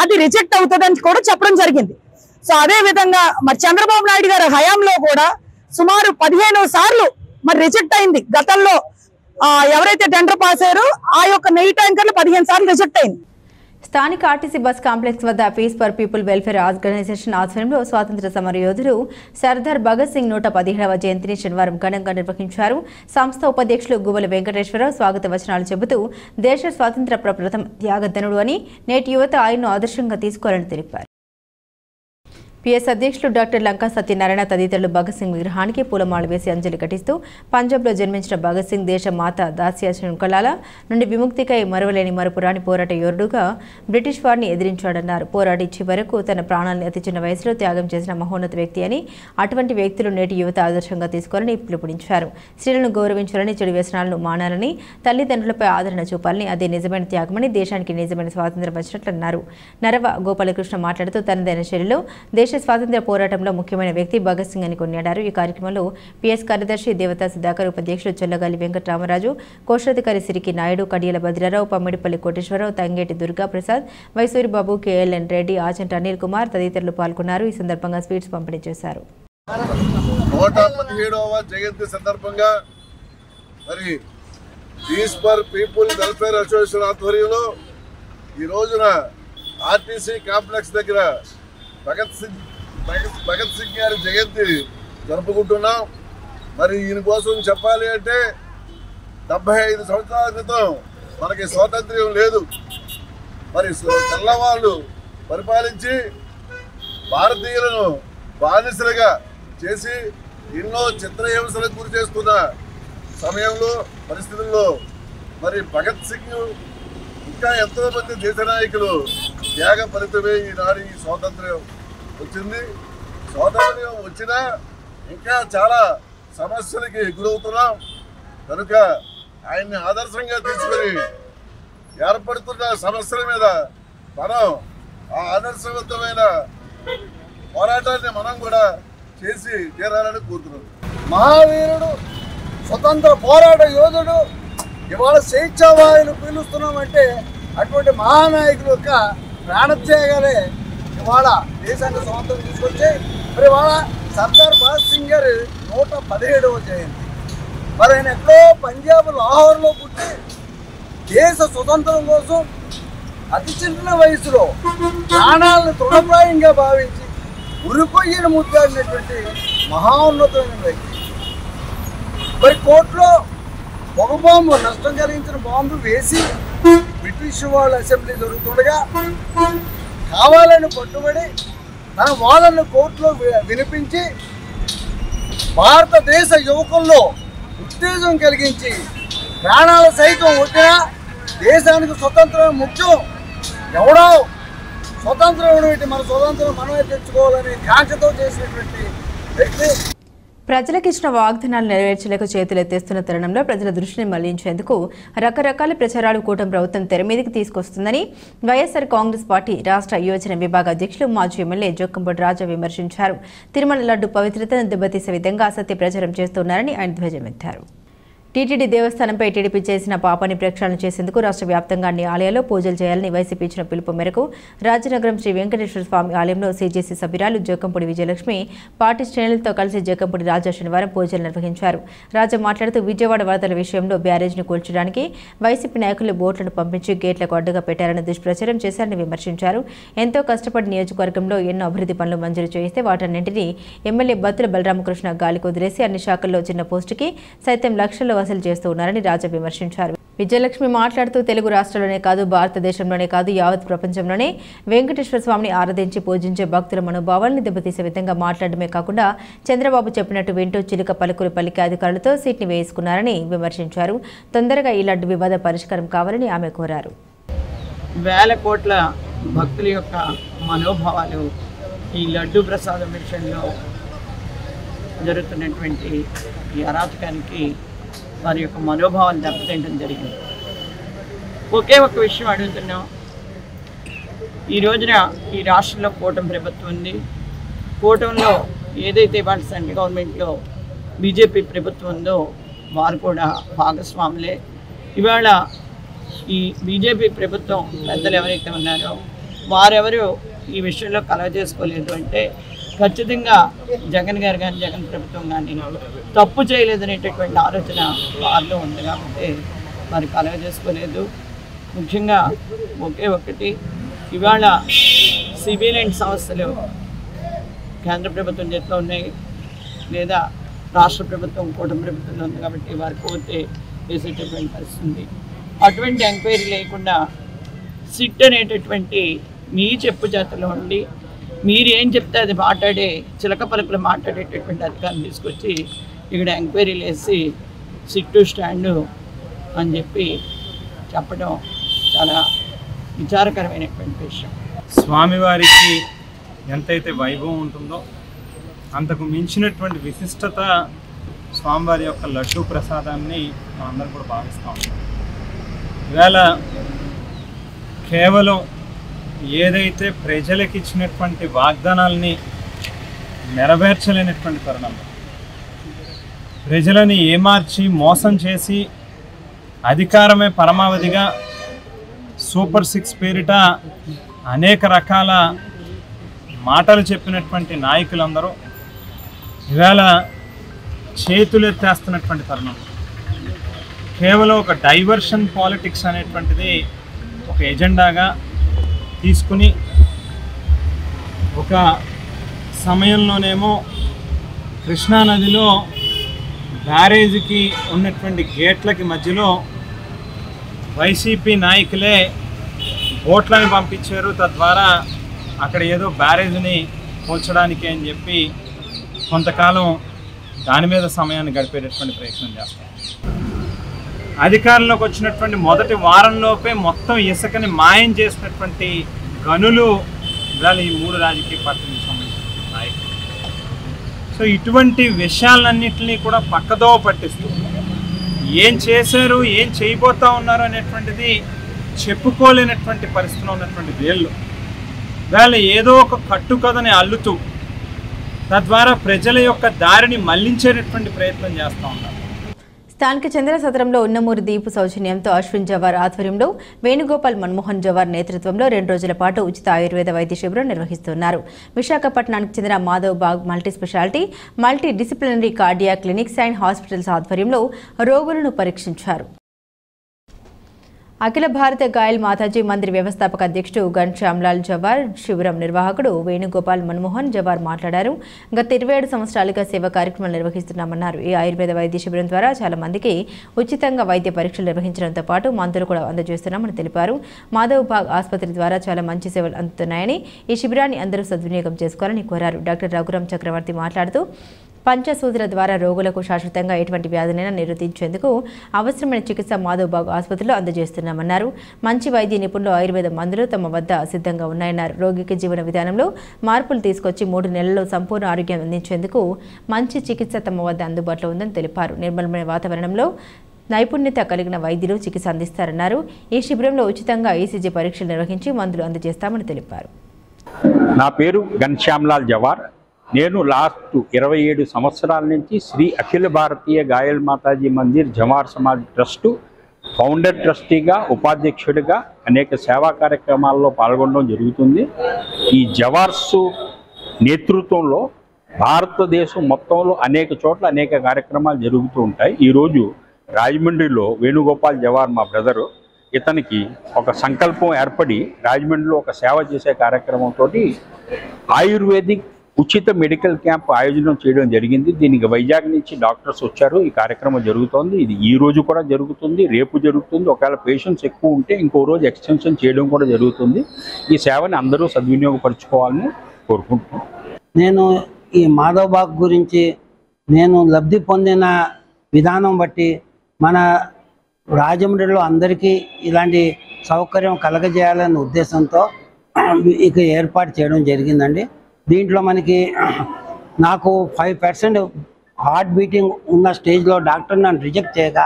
Speaker 6: అది రిజెక్ట్ అవుతుంది అని కూడా చెప్పడం జరిగింది. సో అదే విధంగా మరి చంద్రబాబు నాయుడు గారి హయాంలో కూడా సుమారు 15 సార్లు మరి రిజెక్ట్ అయింది. గతంలో ఎవరైతే టెండర్ పాస్ అయ్యారో ఆ యొక్క నెయ్యి ట్యాంకర్లు 15 సార్లు రిజెక్ట్ అయింది.
Speaker 1: స్థానిక ఆర్టీసీ బస్ కాంప్లెక్స్ వద్ద peace for people welfare organisation ఆధ్వర్యంలో స్వాతంత్ర సమర యోధుడు సర్దార్ భగత్ సింగ్ 117వ జయంతిని శనివారం ఘనంగా నిర్వహించారు. సంస్థ ఉపాధ్యక్షులు గువ్వల వెంకటేశ్వరరావు స్వాగత వచనాలు చెబుతూ దేశ స్వాతంత్ర ప్రథమ త్యాగధనుడు అని, నేటి యువత ఆయన్ను ఆదర్శంగా తీసుకోవాలని తెలిపారు. పిఎస్ అధ్యక్షులు డాక్టర్ లంకా సత్యనారాయణ తదితరులు భగత్ సింగ్ విగ్రహానికి పూలమాల వేసి అంజలి ఘటిస్తూ పంజాబ్లో జన్మించిన భగత్ సింగ్ దేశ మాత దాస్య శృంఖలాల నుండి విముక్తికై మరవలేని మరపురాని పోరాట యోధుడుగా బ్రిటిష్ వారిని ఎదిరించాడన్నారు. పోరాడి చివరకు తన ప్రాణాలను అతి చిన్న వయసులో త్యాగం చేసిన మహోన్నత వ్యక్తి అని, అటువంటి వ్యక్తులు నేటి యువత ఆదర్శంగా తీసుకోవాలని పిలుపునిచ్చారు. స్త్రీలను గౌరవించాలని, చెడు వ్యసనాలను మానాలని, తల్లిదండ్రులపై ఆదరణ చూపాలని, అదే నిజమైన త్యాగమని, దేశానికి నిజమైన స్వాతంత్ర్యం వచ్చినట్లన్నారు. నరవ గోపాలకృష్ణ మాట్లాడుతూ తనదైన శైలిలో దేశ స్వాతంత్ర్య పోరాటంలో ముఖ్యమైన వ్యక్తి భగత్ సింగ్ అని కొనియాడారు. ఈ కార్యక్రమంలో పిఎస్ కార్యదర్శి దేవతా సుధాకర్, ఉపాధ్యక్షులు చొల్లగాలి వెంకటరామరాజు, కోశాధికారి సిరికి నాయుడు, కడియల భద్రారావు, పమ్మిడిపల్లి కోటేశ్వరరావు, తంగేటి దుర్గా ప్రసాద్, వైసూరిబాబు, కేఎల్ఎన్ రెడ్డి, ఆచంట అనిల్ కుమార్ తదితరులు పాల్గొన్నారు. ఈ సందర్భంగా స్వీట్స్ పంపిణీ చేశారు.
Speaker 7: 117వ జయంతి సందర్భంగా మరి peace for people welfare association ఆధ్వర్యంలో ఈ రోజున ఆర్టీసీ కాంప్లెక్స్ దగ్గర భగత్ సింగ్ గారి జయంతి జరుపుకుంటున్నాం. మరి ఈయన కోసం చెప్పాలి అంటే 75 సంవత్సరాల క్రితం మనకి స్వాతంత్ర్యం లేదు. మరి తెల్లవాళ్ళు పరిపాలించి భారతీయులను బానిసలుగా చేసి ఎన్నో చిత్రహింసలకు గురి చేస్తున్న సమయంలో పరిస్థితుల్లో మరి భగత్ సింగ్ ఇంకా ఎంతో మంది దేశ నాయకులు త్యాగ ఫలితమే ఈనాడు ఈ స్వాతంత్ర్యం వచ్చింది. స్వాతంత్ర్యం వచ్చినా ఇంకా చాలా సమస్యలకి గురవుతున్నాం. కనుక ఆయన్ని ఆదర్శంగా తీసుకొని ఏర్పడుతున్న సమస్యల మీద మనం ఆ ఆదర్శవంతమైన పోరాటాన్ని మనం కూడా చేసి తీరాలని కోరుతున్నాం.
Speaker 8: మహావీరుడు, స్వతంత్ర పోరాట యోధుడు, ఇవాళ స్వేచ్ఛావాయులు పీలుస్తున్నామంటే అటువంటి మహానాయకుల యొక్క ప్రాణత్యాగాలే ఇవాళ దేశానికి స్వాతంత్రం తీసుకొచ్చాయి. మరి ఇవాళ సర్దార్ భగత్ సింగ్ గారి 117వ జయంతి. మరి ఆయన ఎక్కడో పంజాబ్ లాహోర్లో పుట్టి దేశ స్వతంత్రం కోసం అతి చిన్న వయసులో ప్రాణాలను తృణప్రాయంగా భావించి ఉరికొయ్యను ముద్దాడినటువంటి మహోన్నతమైన వ్యక్తి. మరి కోర్టులో ఒక బాంబు నష్టం కలిగించిన బాంబు వేసి బ్రిటిష్ వాళ్ళ అసెంబ్లీ జరుగుతుండగా కావాలని పట్టుబడి తన వాదనను కోర్టులో వినిపించి భారతదేశ యువకుల్లో ఉత్తేజం కలిగించి ప్రాణాల సైతం ఒట్టినా దేశానికి స్వతంత్రం ముఖ్యం, ఎవడో స్వతంత్రం మన స్వతంత్రం మనమే తెచ్చుకోవాలని కాంక్షతో చేసినటువంటి వ్యక్తి.
Speaker 1: ప్రజలకు ఇచ్చిన వాగ్దానాలు నెరవేర్చలేక చేతులెత్తేస్తున్న తరుణంలో ప్రజల దృష్టిని మళ్లించేందుకు రకరకాల ప్రచారాలు కూటమి ప్రభుత్వం తెర మీదకి తీసుకొస్తుందని వైఎస్ఆర్ కాంగ్రెస్ పార్టీ రాష్ట్ర యోజన విభాగ అధ్యక్షులు మాజీ ఎమ్మెల్యే జోకంపూడి రాజా విమర్శించారు. తిరుమల లడ్డు పవిత్రతను దెబ్బతీసే విధంగా అసత్య ప్రచారం చేస్తున్నారని ఆయన ధ్వజమెత్తారు. టీటీడీ దేవస్థానంపై టీడీపీ చేసిన పాపాన్ని ప్రక్షాళన చేసేందుకు రాష్ట్ర వ్యాప్తంగా అన్ని ఆలయాల్లో పూజలు చేయాలని వైసీపీ ఇచ్చిన పిలుపు మేరకు రాజనగరం శ్రీ వెంకటేశ్వర స్వామి ఆలయంలో సీజేసీ సభ్యురాలు జోకంపూడి విజయలక్ష్మి పార్టీ శ్రేణులతో కలిసి జోకంపూడి రాజా శనివారం పూజలు నిర్వహించారు. రాజా మాట్లాడుతూ విజయవాడ వరదల విషయంలో బ్యారేజ్ను కూల్చడానికి వైసీపీ నాయకులు బోట్లను పంపించి గేట్లకు అడ్డుగా పెట్టారని దుష్ప్రచారం చేశారని విమర్శించారు. ఎంతో కష్టపడి నియోజకవర్గంలో ఎన్నో అభివృద్ధి పనులు మంజూరు చేయిస్తే వాటన్నింటినీ ఎమ్మెల్యే బత్తుల బలరామకృష్ణ గాలికి వదిలేసి అన్ని శాఖల్లో చిన్న పోస్టుకి సైతం లక్షల్లో వసూలు చేస్తూ ఉన్నారని రాజా విమర్శించారు. విజయలక్ష్మి మాట్లాడుతూ తెలుగు రాష్ట్రాల్లోనే కాదు భారతదేశంలోనే కాదు యావత్ ప్రపంచంలోనే వెంకటేశ్వర స్వామిని ఆరాధించి పూజించే భక్తుల మనోభావాలను దెబ్బతీసే విధంగా మాట్లాడమే కాకుండా చంద్రబాబు చెప్పినట్టు వింటూ చిలుక పలుకులు పలికే అధికారులతో సీట్ని వేసుకున్నారని విమర్శించారు. తొందరగా ఈ లడ్డు వివాద పరిష్కారం కావాలని ఆమె కోరారు.
Speaker 9: వేల కోట్ల భక్తుల యొక్క మనోభావాలు ఈ లడ్డు ప్రసాదం విషయంలో జరుగుతున్నటువంటి ఈ అరాచకానికి వారి యొక్క మనోభావాలు దెబ్బతింటం జరిగింది. ఒకే ఒక విషయం అడుగుతున్నాం. ఈ రోజున ఈ రాష్ట్రంలో కూటమి ప్రభుత్వం ఉంది. కూటమిలో ఏదైతే వాళ్ళ సెంట్రల్ గవర్నమెంట్లో బీజేపీ ప్రభుత్వం ఉందో వారు కూడా భాగస్వాములే. ఇవాళ ఈ బీజేపీ ప్రభుత్వం పెద్దలు ఎవరైతే ఉన్నారో వారెవరు ఈ విషయంలో కలవ చేసుకోలేదు అంటే ఖచ్చితంగా జగన్ గారు కానీ జగన్ ప్రభుత్వం కానీ తప్పు చేయలేదనేటటువంటి ఆలోచన వారిలో ఉంది కాబట్టి మరి కలవ చేసుకోలేదు. ముఖ్యంగా ఒకే ఒకటి, ఇవాళ సివిలెంట్ సంస్థలు కేంద్ర ప్రభుత్వం చేతిలో ఉన్నాయి లేదా రాష్ట్ర ప్రభుత్వం కూటమి ప్రభుత్వంలో ఉంది కాబట్టి వారికి పోతే వేసేటటువంటి పరిస్థితి ఉంది. అటువంటి ఎంక్వైరీ లేకుండా సిట్ అనేటటువంటి మీ చెప్పు చేతలో ఉండి మీరు ఏం చెప్తే అది మాట్లాడే చిలక పలుకులు మాట్లాడేటటువంటి అధికారులు తీసుకొచ్చి ఇక్కడ ఎంక్వైరీలు వేసి సిట్టు స్టాండు అని చెప్పి చెప్పడం చాలా విచారకరమైనటువంటి విషయం.
Speaker 10: స్వామివారికి ఎంతైతే వైభవం ఉంటుందో అంతకు మించినటువంటి విశిష్టత స్వామివారి యొక్క లడ్డు ప్రసాదాన్ని మనందరం కూడా భావిస్తూ ఉంటాం. ఇవాళ కేవలం ఏదైతే ప్రజలకు ఇచ్చినటువంటి వాగ్దానాలని నెరవేర్చలేనటువంటి తరుణంలో ప్రజలని ఏమార్చి మోసం చేసి అధికారమే పరమావధిగా సూపర్ 6 పేరిట అనేక రకాల మాటలు చెప్పినటువంటి నాయకులందరూ ఇవాళ చేతులెత్తేస్తున్నటువంటి తరుణం. కేవలం ఒక డైవర్షన్ పాలిటిక్స్ అనేటువంటిది ఒక ఎజెండాగా తీసుకుని ఒక సమయంలోనేమో కృష్ణానదిలో బ్యారేజీకి ఉన్నటువంటి గేట్లకి మధ్యలో వైసీపీ నాయకులే బోట్లను పంపించారు. తద్వారా అక్కడ ఏదో బ్యారేజీని కూల్చడానికి అని చెప్పి కొంతకాలం దాని మీద సమయాన్ని గడిపేటటువంటి ప్రయత్నం చేస్తారు. అధికారంలోకి వచ్చినటువంటి మొదటి వారంలోపే మొత్తం ఇసుకని మాయం చేసినటువంటి గనులు ఇవాళ ఈ 3 రాజకీయ పార్టీలకు సంబంధించిన నాయకులు. సో ఇటువంటి విషయాలన్నింటినీ కూడా పక్కదోవ పట్టిస్తూ ఏం చేశారు ఏం చేయబోతా ఉన్నారు అనేటువంటిది చెప్పుకోలేనటువంటి పరిస్థితిలో ఉన్నటువంటి వీళ్ళు ఇవాళ ఏదో ఒక కట్టుకథని అల్లుతూ తద్వారా ప్రజల యొక్క దారిని మళ్లించేటటువంటి ప్రయత్నం చేస్తూ ఉన్నారు.
Speaker 1: స్థానిక చంద్రసత్రంలో ఉన్నమూరి దీపు సౌజన్యంతో అశ్విన్ జవార్ ఆధ్వర్యంలో వేణుగోపాల్ మన్మోహన్ జవార్ నేతృత్వంలో 2 రోజుల పాటు ఉచిత ఆయుర్వేద వైద్య శిబిరం నిర్వహిస్తున్నారు. విశాఖపట్నానికి చెందిన Madhav Baug multi specialty multi disciplinary cardiac clinics and hospitals ఆధ్వర్యంలో రోగులను పరీక్షించారు. అఖిల భారత గాయల్ మాతాజీ మందిర్ వ్యవస్థాపక అధ్యక్షుడు ఘన్శ్యామ్లాల్ జవార్ శిబిరం నిర్వాహకుడు వేణుగోపాల్ మన్మోహన్ జవార్ మాట్లాడారు. గత 27 సంవత్సరాలుగా సేవా కార్యక్రమాలు నిర్వహిస్తున్నామన్నారు. ఈ ఆయుర్వేద వైద్య శిబిరం ద్వారా చాలా మందికి ఉచితంగా వైద్య పరీక్షలు నిర్వహించడంతో పాటు మందులు కూడా అందజేస్తున్నామని తెలిపారు. మాధవ్ బాగ్ ఆసుపత్రి ద్వారా చాలా మంచి సేవలు అందుతున్నాయని ఈ శిబిరాన్ని అందరూ సద్వినియోగం చేసుకోవాలని కోరారు. డాక్టర్ రఘురామ్ చక్రవర్తి మాట్లాడుతూ పంచసూదుల ద్వారా రోగులకు శాశ్వతంగా ఎటువంటి వ్యాధులైనా నిరోధించేందుకు అవసరమైన చికిత్స మాధవబాగ్ ఆసుపత్రిలో అందజేస్తున్నామన్నారు. మంచి వైద్య నిపుణులు ఆయుర్వేద మందులు తమ వద్ద సిద్ధంగా ఉన్నాయన్నారు. రోగికి జీవన విధానంలో మార్పులు తీసుకొచ్చి 3 నెలల్లో సంపూర్ణ ఆరోగ్యం అందించేందుకు మంచి చికిత్స తమ వద్ద అందుబాటులో ఉందని తెలిపారు. నిర్మలమైన వాతావరణంలో నైపుణ్యత కలిగిన వైద్యులు చికిత్స అందిస్తారన్నారు. ఈ శిబిరంలో ఉచితంగా ఈసీజీ పరీక్షలు నిర్వహించి మందులు అందజేస్తామని తెలిపారు.
Speaker 11: నా పేరు ఘన్శ్యామ్లాల్ జవార్. నేను లాస్ట్ 27 సంవత్సరాల నుంచి శ్రీ అఖిల భారతీయ గాయల్ మాతాజీ మందిర్ జవార్ సమాజ్ ట్రస్టు ఫౌండర్ ట్రస్టీగా, ఉపాధ్యక్షుడిగా అనేక సేవా కార్యక్రమాల్లో పాల్గొనడం జరుగుతుంది. ఈ జవార్సు నేతృత్వంలో భారతదేశం మొత్తంలో అనేక చోట్ల అనేక కార్యక్రమాలు జరుగుతూ ఉంటాయి. ఈరోజు రాజమండ్రిలో వేణుగోపాల్ జవార్ మా బ్రదరు, ఇతనికి ఒక సంకల్పం ఏర్పడి రాజమండ్రిలో ఒక సేవ చేసే కార్యక్రమంతో ఆయుర్వేదిక్ ఉచిత మెడికల్ క్యాంప్ ఆయోజనం చేయడం జరిగింది. దీనికి వైజాగ్ నుంచి డాక్టర్స్ వచ్చారు. ఈ కార్యక్రమం జరుగుతోంది. ఇది ఈ రోజు కూడా జరుగుతుంది, రేపు జరుగుతుంది. ఒకవేళ పేషెంట్స్ ఎక్కువ ఉంటే ఇంకో రోజు ఎక్స్టెన్షన్ చేయడం కూడా జరుగుతుంది. ఈ సేవని అందరూ సద్వినియోగపరచుకోవాలని కోరుకుంటున్నాను.
Speaker 12: నేను ఈ మాధవబాగ్ గురించి నేను లబ్ధి పొందిన విధానం బట్టి మన రాజమండ్రిలో అందరికీ ఇలాంటి సౌకర్యం కలగజేయాలనే ఉద్దేశంతో ఇక ఏర్పాటు చేయడం జరిగిందండి. దీంట్లో మనకి నాకు 5% హార్ట్ బీటింగ్ ఉన్న స్టేజ్లో డాక్టర్ నన్ను రిజెక్ట్ చేయగా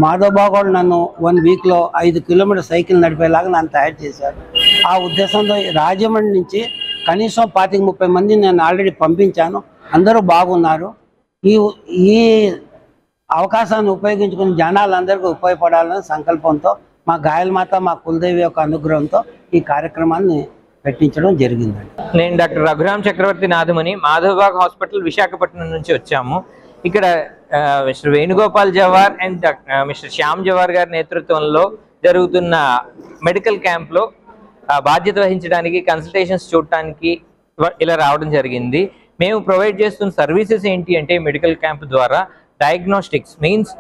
Speaker 12: మాధవబాగ్ వాళ్ళు నన్ను 1 వీక్లో 5 కిలోమీటర్ సైకిల్ నడిపేలాగా నన్ను తయారు చేశారు. ఆ ఉద్దేశంతో రాజమండ్రి నుంచి కనీసం 25-30 మందిని నేను ఆల్రెడీ పంపించాను. అందరూ బాగున్నారు. ఈ అవకాశాన్ని ఉపయోగించుకుని జనాలందరికీ ఉపయోగపడాలనే సంకల్పంతో మా గాయల్మాత, మా కులదేవి యొక్క అనుగ్రహంతో ఈ కార్యక్రమాన్ని పెట్టించడం జరిగిందండి.
Speaker 13: నేను డాక్టర్ రఘురామ్ చక్రవర్తి నాథముని, మాధవబాగ్ హాస్పిటల్ విశాఖపట్నం నుంచి వచ్చాము. ఇక్కడ mister Venugopal jowar and mister Shyam jowar గారి నేతృత్వంలో జరుగుతున్న మెడికల్ క్యాంప్లో బాధ్యత వహించడానికి, కన్సల్టేషన్స్ చూడటానికి ఇలా రావడం జరిగింది. మేము ప్రొవైడ్ చేస్తున్న సర్వీసెస్ ఏంటి అంటే మెడికల్ క్యాంప్ ద్వారా డయాగ్నోస్టిక్స్ మీన్స్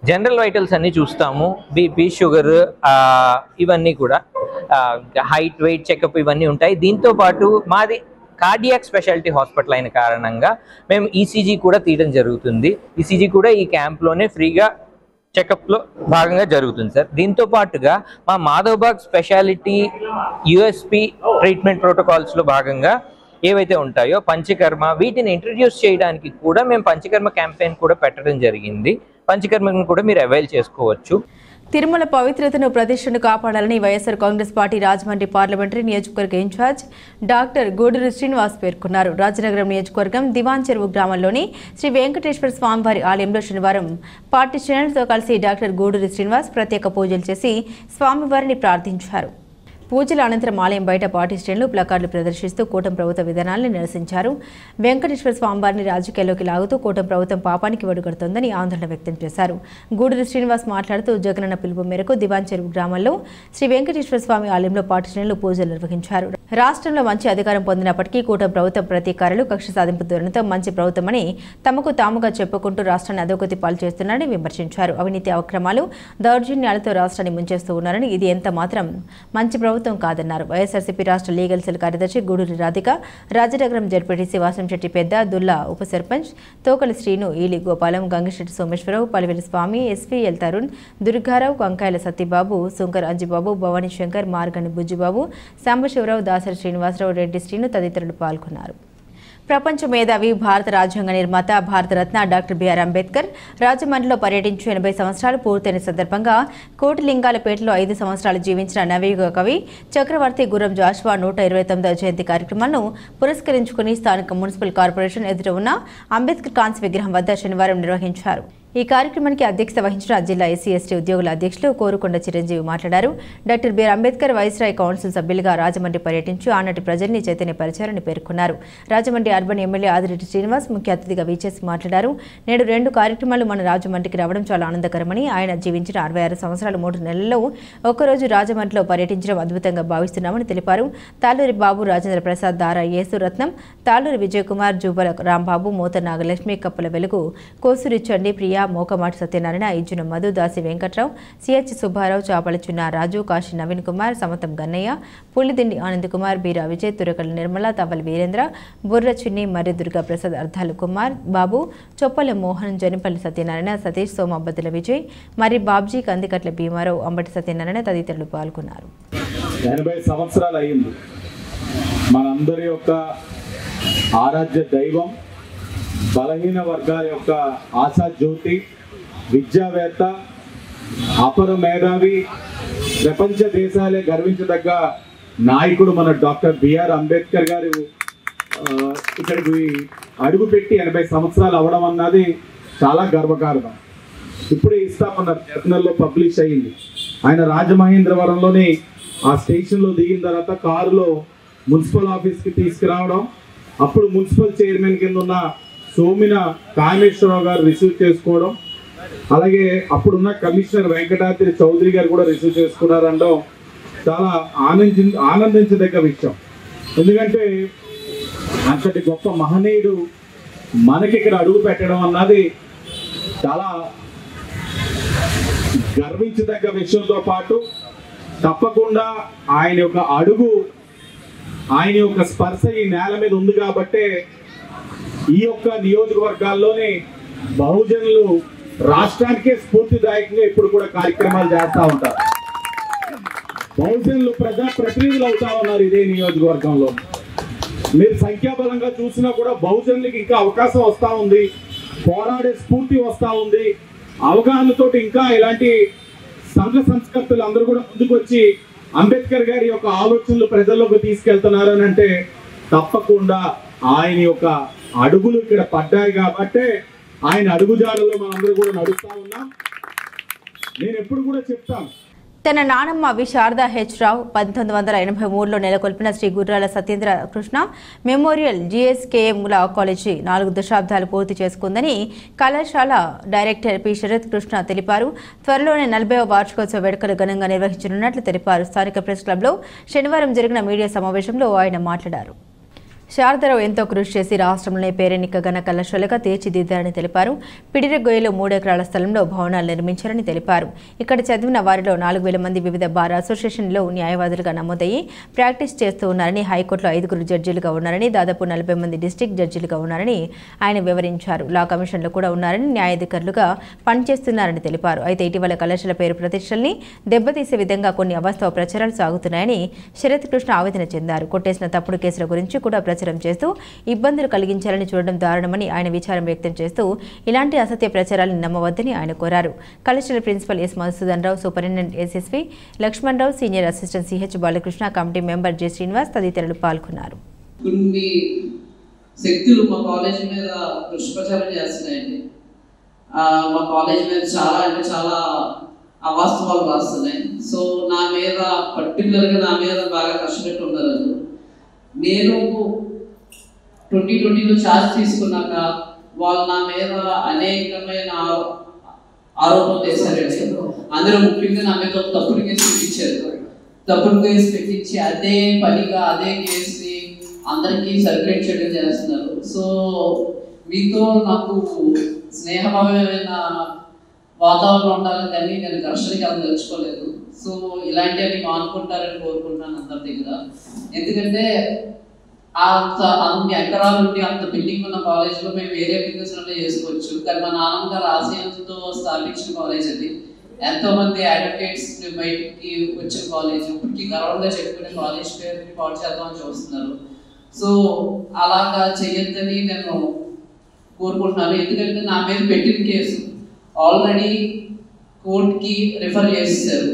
Speaker 13: జనరల్ వైటల్స్ అన్నీ చూస్తాము. బీపీ, షుగర్, ఇవన్నీ కూడా హైట్, వెయిట్ చెకప్ ఇవన్నీ ఉంటాయి. దీంతో పాటు మాది కార్డియాక్ స్పెషాలిటీ హాస్పిటల్ అయిన కారణంగా మేము ఈసీజీ కూడా తీయడం జరుగుతుంది. ఈసీజీ కూడా ఈ క్యాంప్లోనే ఫ్రీగా చెకప్లో భాగంగా జరుగుతుంది సార్. దీంతో పాటుగా మా మాధవబాగ్ స్పెషాలిటీ యూఎస్పీ ట్రీట్మెంట్ ప్రోటోకాల్స్లో భాగంగా ఏవైతే ఉంటాయో పంచకర్మ, వీటిని ఇంట్రడ్యూస్ చేయడానికి కూడా మేము పంచకర్మ క్యాంపెయిన్ కూడా పెట్టడం జరిగింది. పంచకర్మను కూడా మీరు అవైల్ చేసుకోవచ్చు.
Speaker 1: తిరుమల పవిత్రతను ప్రతిష్టను కాపాడాలని వైఎస్ఆర్ కాంగ్రెస్ పార్టీ రాజమండ్రి పార్లమెంటరీ నియోజకవర్గ ఇన్ఛార్జ్ డాక్టర్ గూడూరు శ్రీనివాస్ పేర్కొన్నారు. రాజనగరం నియోజకవర్గం దివాన్ చెరువు గ్రామంలోని శ్రీ వెంకటేశ్వర స్వామివారి ఆలయంలో శనివారం పార్టీ శ్రేణులతో కలిసి డాక్టర్ గూడూరు శ్రీనివాస్ ప్రత్యేక పూజలు చేసి స్వామివారిని ప్రార్థించారు. పూజల అనంతరం ఆలయం బయట పార్టీ శ్రేణులు ప్లకార్డులు ప్రదర్శిస్తూ కూటమి ప్రభుత్వ విధానాలను నిరసించారు. వెంకటేశ్వర స్వామివారిని రాజకీయాల్లోకి లాగుతూ కూటమి ప్రభుత్వం పాపానికి ఒడిగడుతోందని ఆందోళన వ్యక్తం చేశారు. గూడూరు శ్రీనివాస్ మాట్లాడుతూ జగనన్న పిలుపు మేరకు దివాన్ చెరువు గ్రామంలో శ్రీ వెంకటేశ్వర స్వామి ఆలయంలో పార్టీ శ్రేణులు పూజలు నిర్వహించారు. రాష్ట్రంలో మంచి అధికారం పొందినప్పటికీ కూటమి ప్రభుత్వం ప్రతీకారులు, కక్ష సాధింపు ధోరణితో మంచి ప్రభుత్వమని తమకు తాముగా చెప్పుకుంటూ రాష్ట్రాన్ని అధోగతి పాలు చేస్తున్నారని విమర్శించారు. అవినీతి, అక్రమాలు, దౌర్జన్యాలతో రాష్ట్రాన్ని ముంచేస్తూ ఉన్నారని, ఇది ఎంత మాత్రం మంచి ప్రభుత్వం కాదన్నారు. వైఎస్ఆర్సీపీ రాష్ట్ర లీగల్ సెల్ కార్యదర్శి గూడూరి రాధిక, రాజనగరం జడ్పీటీసీ వాసంశెట్టి పెద్ద, దుల్లా ఉప సర్పంచ్ తోకలి శ్రీను, ఈలి గోపాలం, గంగిశెట్టి సోమేశ్వరరావు, పలివెలి స్వామి, ఎస్వీఎల్ తరుణ్, దుర్గారావు, కంకాయల సత్యబాబు, శంకర్ అంజిబాబు, భవానీ శంకర్, మార్గని బుజ్జిబాబు, సాంబశివరావు, దాసరి శ్రీనివాసరావు, రెడ్డి శ్రీను తదితరులు పాల్గొన్నారు. ప్రపంచ మేధావి, భారత రాజ్యాంగ నిర్మాత, భారతరత్న డాక్టర్ బిఆర్ అంబేద్కర్ రాజమండ్రిలో పర్యటించి 80 సంవత్సరాలు పూర్తయిన సందర్భంగా కోటిలింగాలపేటలో 5 సంవత్సరాలు జీవించిన నవయుగ కవి చక్రవర్తి గుర్రం జాషువా 129వ జయంతి కార్యక్రమాలను పురస్కరించుకుని స్థానిక మున్సిపల్ కార్పొరేషన్ ఎదుట ఉన్న అంబేద్కర్ కాంస్య విగ్రహం వద్ద శనివారం నిర్వహించారు. ఈ కార్యక్రమానికి అధ్యక్షత వహించిన జిల్లా ఎస్సీ ఎస్టీ ఉద్యోగుల అధ్యక్షులు కోరుకొండ చిరంజీవి మాట్లాడారు. Doctor BR Ambedkar viceroy council సభ్యులుగా రాజమండ్రి పర్యటించి ఆనాటి ప్రజల్ని చైతన్యపరిచారని పేర్కొన్నారు. రాజమండ్రి అర్బన్ ఎమ్మెల్యే ఆదిరెడ్డి శ్రీనివాస్ ముఖ్య అతిథిగా వీచేసి మాట్లాడారు. నేడు 2 కార్యక్రమాలు మన రాజమండ్రికి రావడం చాలా ఆనందకరమని, ఆయన జీవించిన 66 సంవత్సరాల 3 నెలల్లో ఒక్కరోజు రాజమండ్రిలో పర్యటించడం అద్భుతంగా భావిస్తున్నామని తెలిపారు. తాళ్ళూరి బాబు, రాజేంద్ర ప్రసాద్, దారా యేసురత్నం, తాళ్ళూరి విజయకుమార్, జూబల రాంబాబు, మోత నాగలక్ష్మి, కప్పల వెలుగు, కోసూరి చండి, ప్రియా, మోకమాటి సత్యనారాయణ, ఇజ్జున మధు, దాసి వెంకట్రావు, సిహెచ్ సుబ్బారావు, చాపలచున్న రాజు, కాశీ నవీన్ కుమార్, సమతం గన్నయ్య, పులిదిండి ఆనంద్ కుమార్, బీరా విజయ్, తురకల నిర్మల, తవ్వల వీరేంద్ర, బుర్ర చిన్ని, మర్రి దుర్గా ప్రసాద్, అర్ధాలు కుమార్ బాబు, చొప్పల మోహన్, జనిపల్లి సత్యనారాయణ, సతీష్, సోమాబద్దుల విజయ్, మరి బాబ్జీ, కందికట్ల భీమారావు, అంబటి సత్యనారాయణ తదితరులు పాల్గొన్నారు.
Speaker 2: 80 సంవత్సరాలు అయింది. మనందరి యొక్క ఆరాధ్య దైవం, బలహీన వర్గాల యొక్క ఆశా జ్యోతి, విద్యావేత్త, అపర మేధావి, ప్రపంచ దేశాలే గర్వించదగ్గ నాయకుడు మన డాక్టర్ బిఆర్ అంబేద్కర్ గారు ఇక్కడికి అడుగుపెట్టి 80 సంవత్సరాలు అవడం అన్నది చాలా గర్వకారణం. ఇప్పుడే ఇస్తామన్నారు, జర్నల్లో పబ్లిష్ అయ్యింది. ఆయన రాజమహేంద్రవరంలోని ఆ స్టేషన్లో దిగిన తర్వాత కారులో మున్సిపల్ ఆఫీస్కి తీసుకురావడం, అప్పుడు మున్సిపల్ చైర్మన్ కింద ఉన్న సోమిన కామేశ్వరరావు గారు రిసీవ్ చేసుకోవడం, అలాగే అప్పుడున్న కమిషనర్ వెంకటాద్రి చౌదరి గారు కూడా రిసీవ్ చేసుకున్నారనడం చాలా ఆనందించదగ్గ విషయం. ఎందుకంటే అంతటి గొప్ప మహనీయుడు మనకి ఇక్కడ అడుగు పెట్టడం అన్నది చాలా గర్వించదగ్గ విషయంతో పాటు తప్పకుండా ఆయన యొక్క అడుగు, ఆయన యొక్క స్పర్శ ఈ నేల మీద ఉంది కాబట్టే ఈ యొక్క నియోజకవర్గాల్లోనే బహుజనులు రాష్ట్రానికే స్ఫూర్తిదాయకంగా ఇప్పుడు కూడా కార్యక్రమాలు చేస్తూ ఉంటారు. బహుజనులు ప్రజాప్రతినిధులు అవుతా ఉన్నారు ఇదే నియోజకవర్గంలో. మీరు సంఖ్యాబలంగా చూసినా కూడా బహుజనులకి ఇంకా అవకాశం వస్తూ ఉంది, పోరాడే స్ఫూర్తి వస్తూ ఉంది. అవగాహనతో ఇంకా ఇలాంటి సంఘ సంస్కర్తలు అందరూ కూడా ముందుకు వచ్చి అంబేద్కర్ గారి యొక్క ఆలోచనలు ప్రజల్లోకి తీసుకెళ్తున్నారు అని అంటే తప్పకుండా ఆయన యొక్క అడుగులు ఇక్కడ పడ్డాయి కాబట్టే ఆయన అడుగుజాడల్లో మనందరూ కూడా నడుస్తూ ఉన్నాం. నేను ఎప్పుడు కూడా చెప్తాను,
Speaker 1: తన నానమ్మ వి శారదా హెచ్ రావు 1983లో నెలకొల్పిన శ్రీ గుర్రాల సత్యేంద్ర కృష్ణ మెమోరియల్ GSKM లా కాలేజీ 4 దశాబ్దాలు పూర్తి చేసుకుందని కళాశాల డైరెక్టర్ పి శరత్ కృష్ణ తెలిపారు. త్వరలోనే 40వ వార్షికోత్సవ వేడుకలు ఘనంగా నిర్వహించనున్నట్లు తెలిపారు. స్థానిక ప్రెస్ క్లబ్లో శనివారం జరిగిన మీడియా సమావేశంలో ఆయన మాట్లాడారు. శారదారావు ఎంతో కృషి చేసి రాష్ట్రంలోనే పేరెన్నిక గణ కళాశాలగా తీర్చిదిద్దారని తెలిపారు. పిడిరగొయ్యలో 3 ఎకరాల స్థలంలో భవనాలు నిర్మించారని తెలిపారు. ఇక్కడ చదివిన వారిలో 4000 మంది వివిధ బార్ అసోసియేషన్లో న్యాయవాదులుగా నమోదయ్యి ప్రాక్టీస్ చేస్తూ ఉన్నారని, హైకోర్టులో 5 జడ్జీలుగా ఉన్నారని, దాదాపు 40 మంది డిస్టిక్ జడ్జీలుగా ఉన్నారని ఆయన వివరించారు. లా కమిషన్లో కూడా ఉన్నారని, న్యాయాధికారులుగా పనిచేస్తున్నారని తెలిపారు. అయితే ఇటీవల కళాశాల పేరు ప్రతిష్టల్ని దెబ్బతీసే విధంగా కొన్ని అవాస్తవ ప్రచారాలు సాగుతున్నాయని శరత్ కృష్ణ ఆవేదన చెందారు. కొట్టేసిన తప్పుడు కేసుల గురించి కూడా ప్రచారం చేస్తూ ఇబ్బందులు కలిగించాలని చూడడం దారుణమని ఆయన విచారం వ్యక్తం చేస్తూ ఇలాంటి అసత్య ప్రచారాలను నమ్మవద్దని ఆయన కోరారు. కళాశాల principal S Madhusudan Rao, superintendent SSV Lakshman Rao, senior assistant CH Balakrishna, committee member J Srinivas తదితరులు పాల్గొన్నారు.
Speaker 14: కొన్ని శక్తులు మా కాలేజ్ మీద దుష్ప్రచారం చేస్తున్నాయండి. మా కాలేజ్ మీద చాలా అవాస్తవాలు రాస్తున్నాయి. సో నా మీద పర్టికులర్గా నా మీద బాగా కష్టపెట్టి ఉన్నారు. నేను 2020లో ఛార్జ్ తీసుకున్నాక వాళ్ళు నా మీద అనేకమైన ఆరోపణలు చేశారండి. అందరూ ముఖ్యంగా నా మీద తప్పుడు కేసు పెట్టించారు. తప్పుడు కేసు పెట్టించి అదే పనిగా అదే కేసుని అందరికీ సర్క్యులేట్ చేయడం చేస్తున్నారు. సో మీతో నాకు స్నేహభావమైన వాతావరణం ఉండాలని కానీ నేను ఘర్షణకి అది తెలుసుకోలేదు. సో ఇలాంటివన్నీ మానుకుంటారని కోరుకుంటున్నాను అందరి దగ్గర. ఎందుకంటే అన్ని ఎకరాలు ఉండి అంత బిల్డింగ్ ఉన్న కాలేజ్లో మేము వేరే బిజినెస్ అనే చేసుకోవచ్చు. కానీ మా నాన్నగారు ఆశయంతో స్థాపించిన కాలేజ్ అది. ఎంతోమంది అడ్వకేట్స్ బయటికి వచ్చిన కాలేజ్, ఇప్పటికీ గర్వంగా చెప్పుకునే కాలేజ్ పేరుని పాటు చేద్దామని చూస్తున్నారు. సో అలాగా చేయొద్దని నేను కోరుకుంటున్నాను. ఎందుకంటే నా మీద పెట్టిన కేసు ఆల్రెడీ కోర్టుకి రిఫర్ చేసేసారు,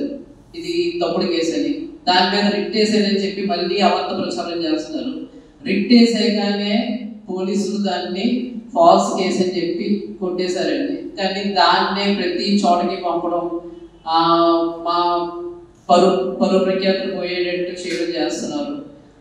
Speaker 14: ఇది తప్పుడు కేసు అని. దాని మీద రిట్ వేసేదని చెప్పి మళ్ళీ అబద్ధ ప్రచారం చేస్తున్నారు. రిట్ వేసేగానే పోలీసులు దాన్ని ఫాల్స్ కేసు అని చెప్పి కొట్టేశారండి. కానీ దాన్నే ప్రతి చోటకి పంపడం, మా పరు ప్రఖ్యాతులు పోయేటట్టు చేయడం చేస్తున్నారు.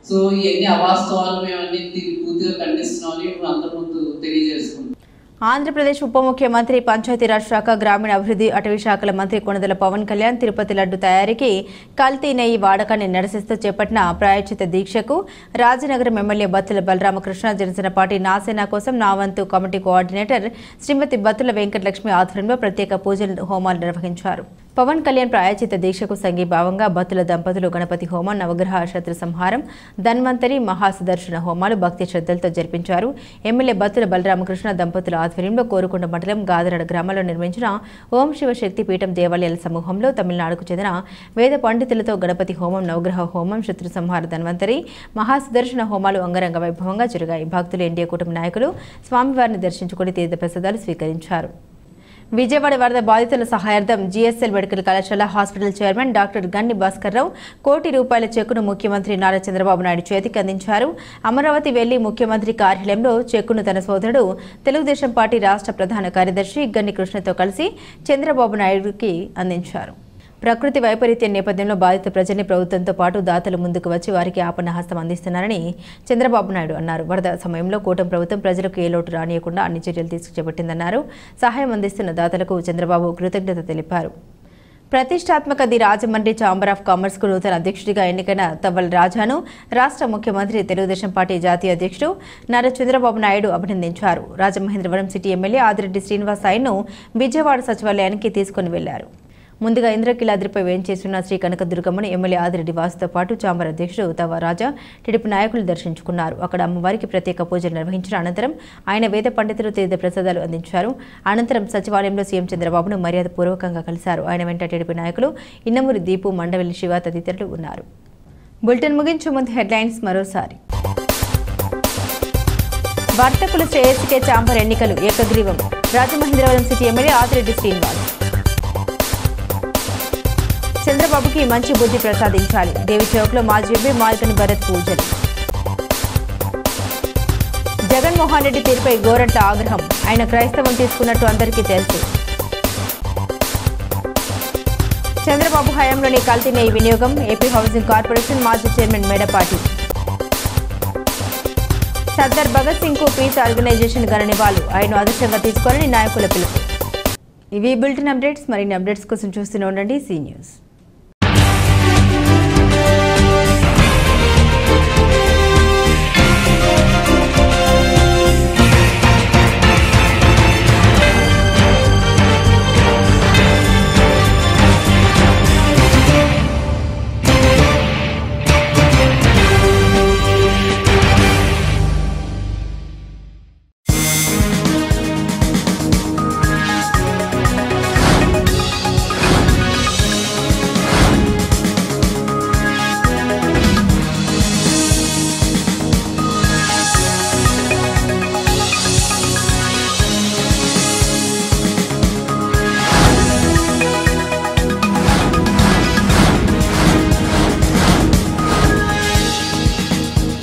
Speaker 14: సో ఇవన్నీ అవాస్తవాలు మేము అన్ని పూర్తిగా ఖండిస్తున్నామని ఇప్పుడు అందరి ముందు తెలియజేసుకుంటాం.
Speaker 1: ఆంధ్రప్రదేశ్ ఉప ముఖ్యమంత్రి పంచాయతీరాజ్ శాఖ గ్రామీణ అభివృద్ధి అటవీ శాఖల మంత్రి కొణిదెల పవన్ కళ్యాణ్ తిరుపతి లడ్డు తయారీకి కల్తీ నెయ్యి వాడకాన్ని నిరసిస్తూ చేపట్టిన ప్రాయశ్చిత దీక్షకు రాజనగరం ఎమ్మెల్యే బత్తుల బలరామకృష్ణ జనసేన పార్టీ నాసేన కోసం నా వంతు కమిటీ కోఆర్డినేటర్ శ్రీమతి బత్తుల వెంకటలక్ష్మి ఆధ్వర్యంలో ప్రత్యేక పూజలు హోమాలు నిర్వహించారు. పవన్ కళ్యాణ్ ప్రాయశ్చిత దీక్షకు సంఘీభావంగా బత్తుల దంపతులు గణపతి హోమం, నవగ్రహ శత్రు సంహారం, ధన్వంతరి మహాసుదర్శన హోమాలు భక్తి శ్రద్ధలతో జరిపించారు. ఎమ్మెల్యే బత్తుల బలరామకృష్ణ దంపతుల ఆధ్వర్యంలో కోరుకొండ మండలం గాదరడ గ్రామంలో నిర్మించిన ఓం శివ శక్తి పీఠం దేవాలయాల సమూహంలో తమిళనాడుకు చెందిన వేద పండితులతో గణపతి హోమం, నవగ్రహ హోమం, శత్రు సంహార, ధన్వంతరి మహాసుదర్శన హోమాలు అంగరంగ వైభవంగా జరిగాయి. భక్తులు ఎన్డీఏ కుటుంబ నాయకులు స్వామివారిని దర్శించుకుని తీర్థ ప్రసాదాలు స్వీకరించారు. విజయవాడ వరద బాధితుల సహాయార్థం జీఎస్ఎల్ మెడికల్ కళాశాల హాస్పిటల్ చైర్మన్ డాక్టర్ గన్ని భాస్కర్రావు ₹1 కోటి చెక్కును ముఖ్యమంత్రి నారా చంద్రబాబు నాయుడు చేతికి అందించారు. అమరావతి వెళ్లి ముఖ్యమంత్రి కార్యాలయంలో చెక్కును తన సోదరుడు తెలుగుదేశం పార్టీ రాష్ట్ర ప్రధాన కార్యదర్శి గన్ని కృష్ణతో కలిసి చంద్రబాబు నాయుడుకి అందించారు. ప్రకృతి వైపరీత్యం నేపథ్యంలో బాధిత ప్రజల్ని ప్రభుత్వంతో పాటు దాతలు ముందుకు వచ్చి వారికి ఆపన్న హస్తం అందిస్తున్నారని చంద్రబాబు నాయుడు అన్నారు. వరద సమయంలో కూటమి ప్రభుత్వం ప్రజలకు ఏ లోటు రానియకుండా అన్ని చర్యలు తీసుకుచేపట్టిందన్నారు. సహాయం అందిస్తున్న దాతలకు చంద్రబాబు కృతజ్ఞత తెలిపారు. ప్రతిష్టాత్మక the Rajahmundry chamber of commerce కు నూతన అధ్యక్షుడిగా ఎన్నికైన తవ్వల రాజాను రాష్ట్ర ముఖ్యమంత్రి తెలుగుదేశం పార్టీ జాతీయ అధ్యక్షుడు నారా చంద్రబాబు నాయుడు అభినందించారు. రాజమహేంద్రవరం సిటీ ఎమ్మెల్యే ఆదిరెడ్డి శ్రీనివాస్ ఆయన్ను విజయవాడ సచివాలయానికి తీసుకుని వెళ్లారు. ముందుగా ఇంద్రకీలాద్రిపై వేయించేస్తున్న శ్రీ కనకదుర్గమ్మను ఎమ్మెల్యే ఆదిరెడ్డి వాసుతో పాటు ఛాంబర్ అధ్యక్షుడు తవ్వ రాజా, టీడీపీ నాయకులు దర్శించుకున్నారు. అక్కడ అమ్మవారికి ప్రత్యేక పూజలు నిర్వహించిన అనంతరం ఆయన వేద పండితులు తీర్థ ప్రసాదాలు అందించారు. అనంతరం సచివాలయంలో సీఎం చంద్రబాబును మర్యాదపూర్వకంగా కలిశారు. ఆయన వెంట టీడీపీ నాయకులు ఇన్నమూరి దీపు, మండవెల్లి శివ తదితరులు ఉన్నారు. బులెటిన్ ముగించే ముందు హెడ్లైన్స్ మరోసారి. వర్తకుల శ్రేయస్సుకే ఛాంబర్ ఎన్నికలు ఏకగ్రీవం. Rajamahendravaram city MLA Adireddy Srinivas. చంద్రబాబుకి మంచి బుద్ధి ప్రసాదించాలి. దేవి చౌక్లో మాజీ ఎంపీ మార్గని భరత్ పూజలు. జగన్మోహన్ రెడ్డి తీరుపై గోరంట ఆగ్రహం. ఆయన క్రైస్తవం తీసుకున్నట్టు అందరికీ తెలుసు. చంద్రబాబు హయాంలోని కల్తీ నెయ్యి వినియోగం. ఏపీ హౌసింగ్ కార్పొరేషన్ మాజీ చైర్మన్ మేడపాటి. సర్దార్ భగత్ సింగ్ కు పీస్ ఆర్గనైజేషన్ ఘన నివాళులు. ఆయన ఆదర్శంగా తీసుకోవాలని నాయకుల పిలుపు. ఇవి బులెటిన్ అప్డేట్స్. మరిన్ని అప్డేట్స్ కోసం చూస్తూనే ఉండండి సీ న్యూస్.